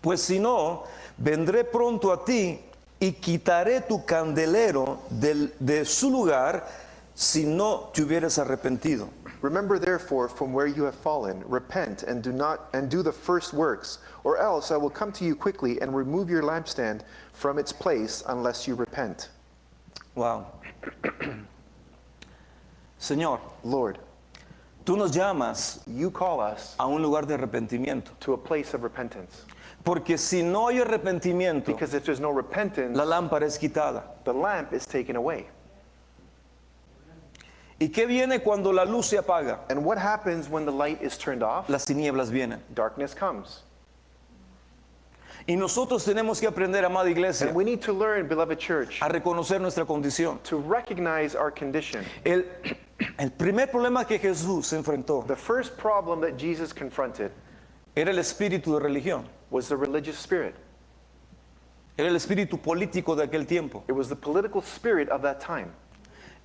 pues si no, vendré pronto a ti y quitaré tu candelero de su lugar si no te hubieras arrepentido. Remember therefore from where you have fallen, repent and do the first works, or else I will come to you quickly and remove your lampstand from its place unless you repent. Wow. Señor, Lord, tú nos llamas you call us a un lugar de arrepentimiento. to a place of repentance. Porque si no hay arrepentimiento, Because if there's no repentance, la lámpara es quitada. the lamp is taken away. ¿Y qué viene cuando la luz se apaga? And what happens when the light is turned off? Las tinieblas vienen. Darkness comes. Y nosotros tenemos que aprender, amada iglesia, And we need to learn, beloved church, a reconocer nuestra condición. to recognize our condition. El primer problema que Jesús se enfrentó The first problem that Jesus confronted era el espíritu de religión. was the religious spirit. Era el espíritu político de aquel tiempo. It was the political spirit of that time.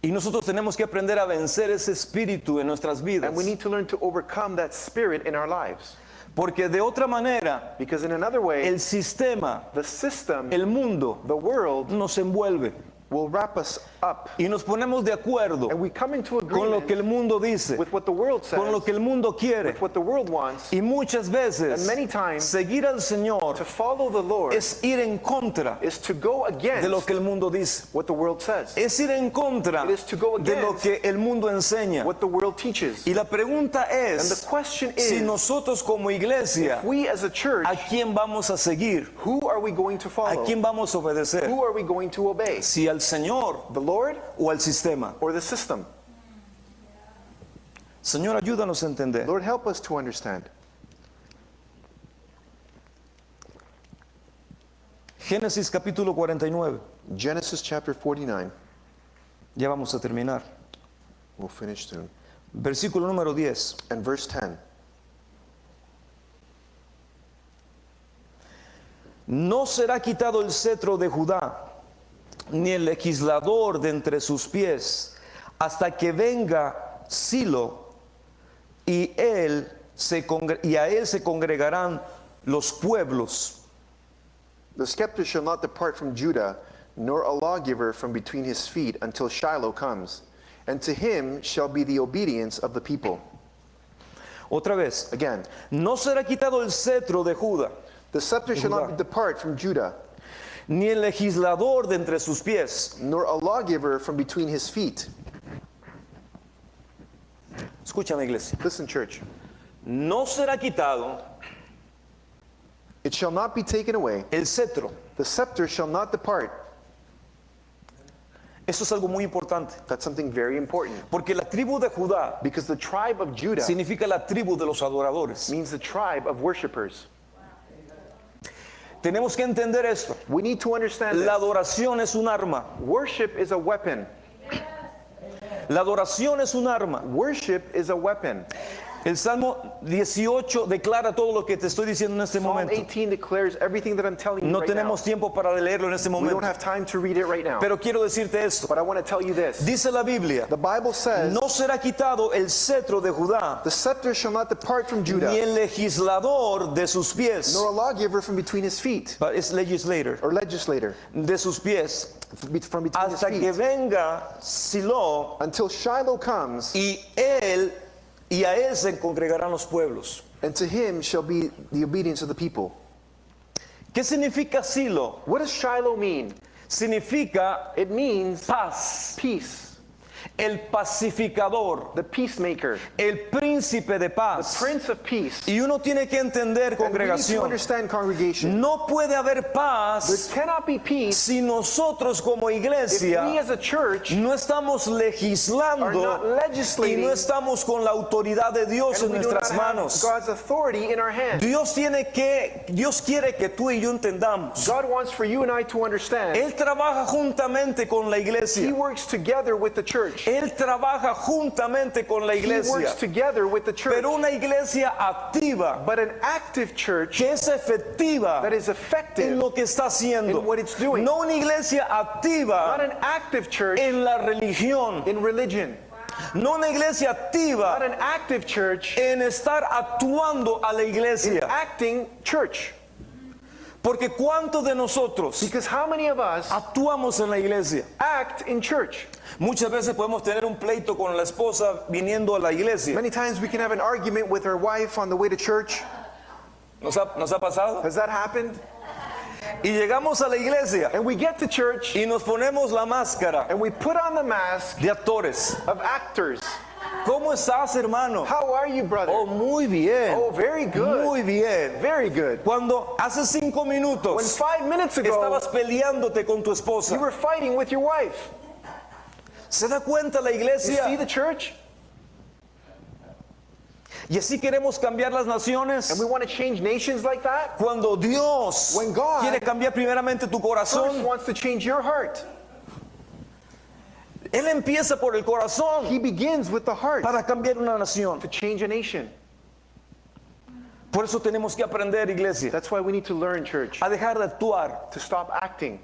Y nosotros tenemos que aprender a vencer ese espíritu en nuestras vidas. And we need to learn to overcome that spirit in our lives. Porque de otra manera, Because in another way, el sistema, the system, el mundo, the world, nos envuelve. will wrap us up. Y nos ponemos de acuerdo And we come into con lo que el agreement mundo dice, with what the world says, con lo que el mundo quiere. with what the world wants. Y muchas veces, And many times, seguir al Señor To follow the Lord es ir en contra is to go against de lo que el mundo dice. what the world says, Es ir en contra It is to go de lo against que el mundo enseña. what the world teaches. Y la pregunta And the es, question si is, nosotros como iglesia, we as a church, ¿a quién vamos a seguir? who are we going to ¿A follow? quién vamos a obedecer? Who are we going to obey? ¿Si al Señor The Lord o al sistema? or the system? Señor, ayúdanos a entender. Lord, help us to understand. Génesis capítulo 49. Genesis chapter 49. Ya vamos a terminar. We'll finish soon. Versículo número 10. And verse 10. No será quitado el cetro de Judá, ni el legislador de entre sus pies, hasta que venga Silo, y a él se congregarán los pueblos. The scepter shall not depart from Judah, nor a lawgiver from between his feet until Shiloh comes, and to him shall be the obedience of the people. Otra vez, Again, no será quitado el cetro de Judá, the scepter shall Judá. not depart from Judah, ni el legislador de entre sus pies. nor a lawgiver from between his feet. Escúchame, iglesia. Listen, church. No será quitado It shall not be taken away. el cetro. The scepter shall not depart. Eso es algo muy importante, That's something very important. porque la tribu de Judá Because the tribe of Judah significa la tribu de los adoradores. means the tribe of worshipers. Tenemos que entender esto. We need to understand La this. adoración es un arma. Worship is a weapon. La adoración es un arma. Worship is a weapon. El Salmo 18 declara todo lo que te estoy diciendo en este Psalm momento. 18 declares everything that I'm telling you No right now. tenemos tiempo para leerlo en este We don't momento. have time to read it right now. Pero quiero decirte esto. But I want to tell you this. Dice la Biblia, The Bible says, no será quitado el cetro de Judá, the scepter shall not depart from ni Judah, el legislador de sus pies. nor a lawgiver from between his feet, But it's legislator. or legislator, De sus pies. from between his Hasta que feet, venga Silo until Shiloh comes, y a él se congregarán los pueblos. and to him shall be the obedience of the people. ¿Qué significa Silo? What does Shiloh mean? Significa It means paz, peace, el pacificador, the peacemaker, el príncipe de the paz. prince of peace. Y uno tiene que entender, And we need to congregación, understand, congregation, no puede haber there paz cannot be peace si nosotros como if we iglesia as a church no estamos are legislando not y legislating no estamos con la autoridad de Dios and en we do not nuestras have manos. God's authority in our hands. Dios quiere que tú y yo entendamos. God wants for you and I to understand. Él trabaja juntamente con la He iglesia. works together with the church. church. Él trabaja juntamente con la He iglesia. works together with the church. Pero una iglesia activa, But an active church que es efectiva that is en effective, lo que está haciendo. in what it's doing. No una iglesia not activa an active church en la religión. in religion, No una iglesia not activa an active church en estar actuando a la in iglesia. acting church. Porque ¿cuántos de nosotros Because how many of us actuamos en la iglesia? act in church? Muchas veces podemos tener un pleito con la esposa viniendo a la iglesia. Many times we can have an argument with our wife on the way to church. ¿Nos ha pasado? Has that happened? Y llegamos a la iglesia And we get to church y nos ponemos la máscara and we put on the mask de actores. of actors. ¿Cómo estás, hermano? How are you, brother? Oh, muy bien. Oh, very good. Muy bien. Very good. Cuando hace 5 When minutos 5 minutes ago estabas peleándote con tu you esposa. were fighting with your wife. ¿Se da cuenta la You see iglesia? the church? Y así queremos cambiar las naciones. And we want to change nations like that? Cuando Dios When God quiere cambiar primeramente tu First corazón, wants to change your heart. Él empieza por el corazón He begins with the heart para cambiar una nación. to change a nation. Por eso tenemos que aprender, iglesia, That's why we need to learn, church, a dejar de actuar to stop acting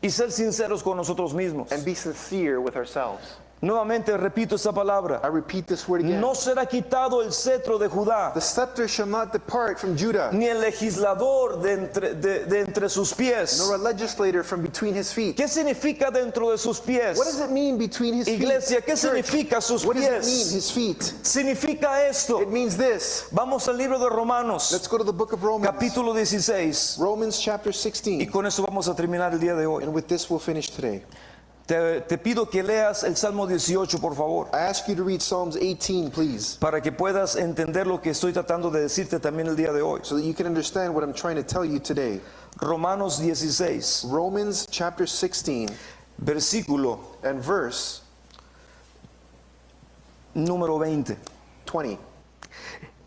y ser sinceros con nosotros mismos. and be sincere with ourselves. Nuevamente repito esta palabra. I repeat this word again. No será quitado el cetro de Judá, The scepter shall not depart from Judah, ni el legislador de entre sus pies. nor a legislator from between his feet. ¿Qué significa dentro de sus pies? What does it mean between his feet? Iglesia, ¿qué Church, significa sus what does it mean, pies? his feet? Significa esto. It means this. Vamos al libro de Romanos, Let's go to the book of Romans. capítulo 16. Romans chapter Y 16. con eso vamos a terminar el día de hoy. And with this we'll finish today. Te pido que leas el Salmo 18, por favor, I ask you to read Psalms 18, please, para que puedas entender lo que estoy tratando de decirte también el día de hoy. so that you can understand what I'm trying to tell you today. Romanos 16, Romans chapter 16 versículo and verse número 20. 20.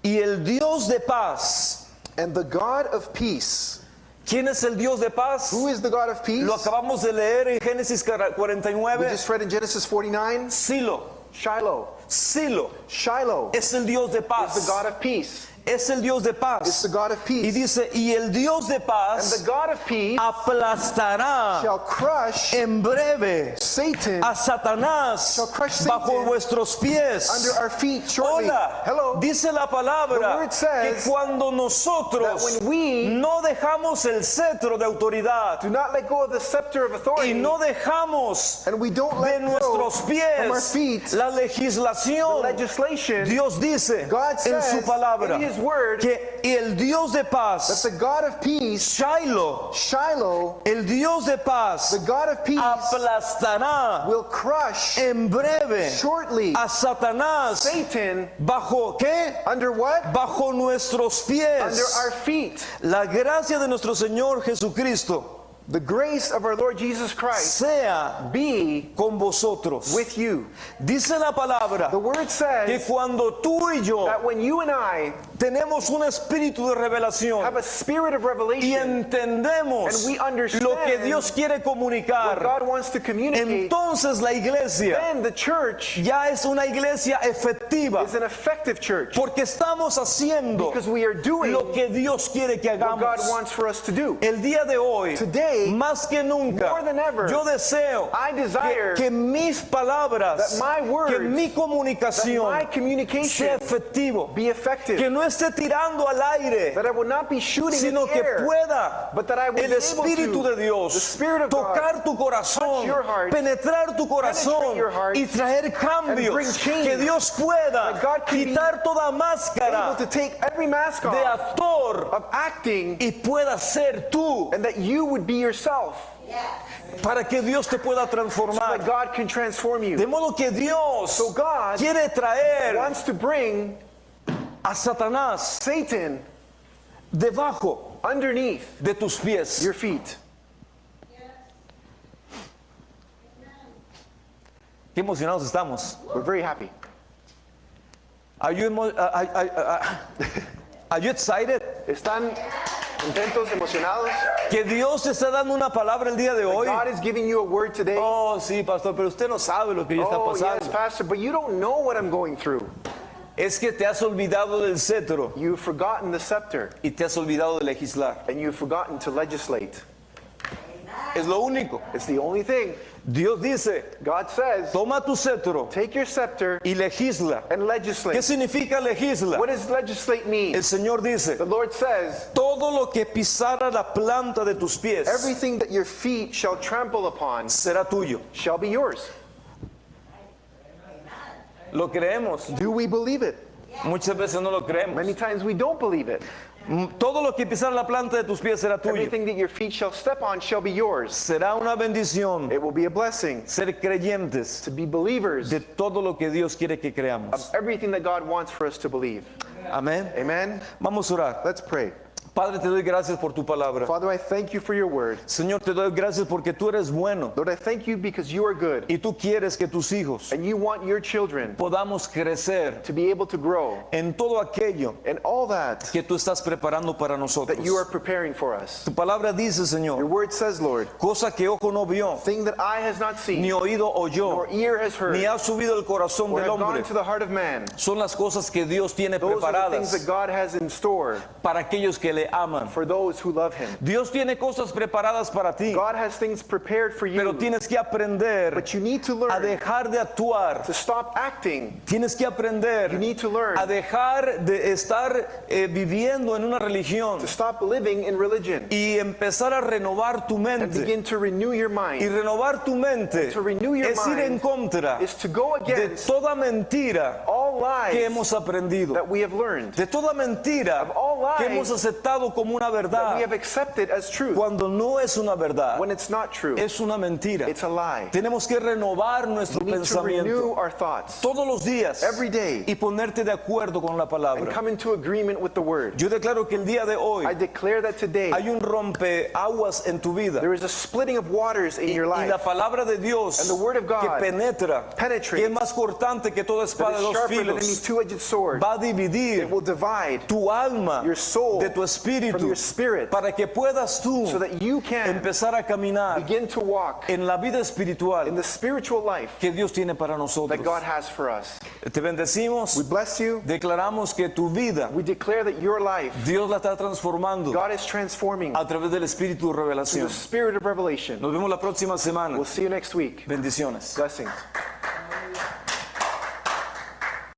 Y el Dios de paz. And the God of peace. ¿Quién es el Dios de paz? Who is the God of peace? Lo acabamos de leer en Génesis We 49. just read in Genesis 49. Silo, Shiloh. Silo Shiloh es el Dios de is paz. the God of peace. Es el Dios de It's paz. the God of Y peace. dice, y el Dios de And paz the God of peace aplastará shall crush en breve Satan a Satanás shall crush bajo Satan vuestros pies. under our feet shortly. Hola, Hello. dice la The palabra word que says cuando nosotros that when we no dejamos el cetro de autoridad do not let go of the scepter of y authority, no dejamos and we don't de let go nuestros from our pies feet la the legislación, legislation, Dios dice God en says su palabra in His word que el Dios de that paz, the God of peace, Shiloh, Shiloh, el Dios de paz, the God of peace, aplastará will crush en breve shortly a Satanás Satan bajo ¿qué? under what? Bajo nuestros pies. Under our feet. La gracia de nuestro Señor Jesucristo The grace of our Lord Jesus Christ sea be con vosotros. with you. Dice la palabra The word que says cuando tú y yo that when you and I tenemos un espíritu de revelación have a spirit of y revelation, entendemos and we understand lo que Dios quiere what comunicar, God wants to communicate, entonces la iglesia then the church ya es una iglesia efectiva, is an effective church porque estamos haciendo because we are doing lo que Dios quiere que what God hagamos. wants for us to do. El día de hoy, Today, más que nunca, more than ever, yo deseo I desire que mis palabras, that my words, que mi that comunicación my sea communication efectivo, be effective, que no esté tirando al aire, that I will not be shooting in sino the que air, pueda but that I will el be able Espíritu to, de Dios the Spirit of God, tocar tu corazón, touch your heart, penetrar tu corazón penetrate your heart, y traer cambios, bring change, que Dios pueda that God can be quitar toda able máscara to take every mask de off actor of acting y pueda ser tú, and that you would be yourself, para que Dios te pueda that transformar. God can transform you. De modo que Dios So God quiere traer wants to bring a Satanás Satan debajo underneath de tus pies. your feet. Qué emocionados estamos. We're very happy. Are you, are you excited? ¿Están contentos, emocionados? Que Dios te está dando una palabra el día de hoy. God is giving you a word today. Oh, sí, pastor, pero usted no sabe lo que ya está Oh, pasando. yes, Pastor, but you don't know what I'm going through. Es que te has olvidado del cetro You've forgotten the scepter, y te has olvidado de legislar. and you've forgotten to legislate. Es lo único. It's the only thing. Dios dice, God says, toma tu cetro take your scepter y legisla. and ¿Qué legislate. significa legisla? What does legislate mean? El Señor dice, The Lord says, todo lo que pisara la planta de tus pies everything that your feet shall trample upon será tuyo. shall be yours. Lo creemos. Do we believe it? Muchas veces no lo creemos. Many times we don't believe it. Todo lo que pisara la planta de tus pies será tuyo. Everything that your feet shall step on shall be yours. Será una bendición It will be a blessing ser creyentes to be believers de todo lo que Dios quiere que of creamos. everything that God wants for us to believe. Amén. Amen? Vamos a orar. Let's pray. Padre, te doy gracias por tu palabra. Father, I thank you for your word. Señor, te doy gracias porque tú eres bueno Lord, I thank you because you are good y tú quieres que tus hijos and you want your children podamos crecer to be able to grow en todo aquello and all that que tú estás preparando para nosotros. that you are preparing for us. Tu palabra dice, Your Señor, word says, Lord, cosa que ojo no vio, thing that eye has not ni seen, oído oyó, nor ear has heard, ni ha subido el corazón or del have gone hombre, to the heart of man. son las cosas que Dios tiene Those are the things that preparadas God has in store para aquellos que le aman. for those who love him. Dios tiene cosas preparadas para ti, God has things prepared for pero you, tienes que aprender but you need to a learn dejar de actuar. to stop acting. Tienes que aprender You need to learn a dejar de estar viviendo en una religión to stop living in religion y empezar a renovar tu and mente. begin to renew your Y mind. renovar tu mente To renew your es ir en mind contra is to go de against toda mentira all que lies hemos aprendido, that we have learned, de toda mentira of all que lies hemos aceptado como una that we verdad, have accepted as truth, cuando no es una verdad, when it's not true. es una mentira. It's a lie. Tenemos que renovar nuestro We need to renew pensamiento our thoughts todos los días every day y ponerte de acuerdo con la and palabra. come into agreement with the word. Yo declaro que el día de hoy I declare that today hay un rompeaguas en tu vida. there is a splitting of waters in your Y la life palabra de Dios And the word of God que penetra, penetrates, que es más cortante que toda that espada de is dos sharper than any filos, two-edged sword. va a dividir It will divide tu alma your soul de tu espíritu from your spirit para que puedas tú so that you can empezar a caminar begin to walk en la vida espiritual in the spiritual life que Dios tiene para nosotros. that God has for us. Te bendecimos, We bless you. declaramos que tu vida We declare that your life, Dios la está transformando God is transforming a través del Espíritu de through revelación. the spirit of revelation. Nos vemos la próxima semana. We'll see you next week. Bendiciones. Blessings.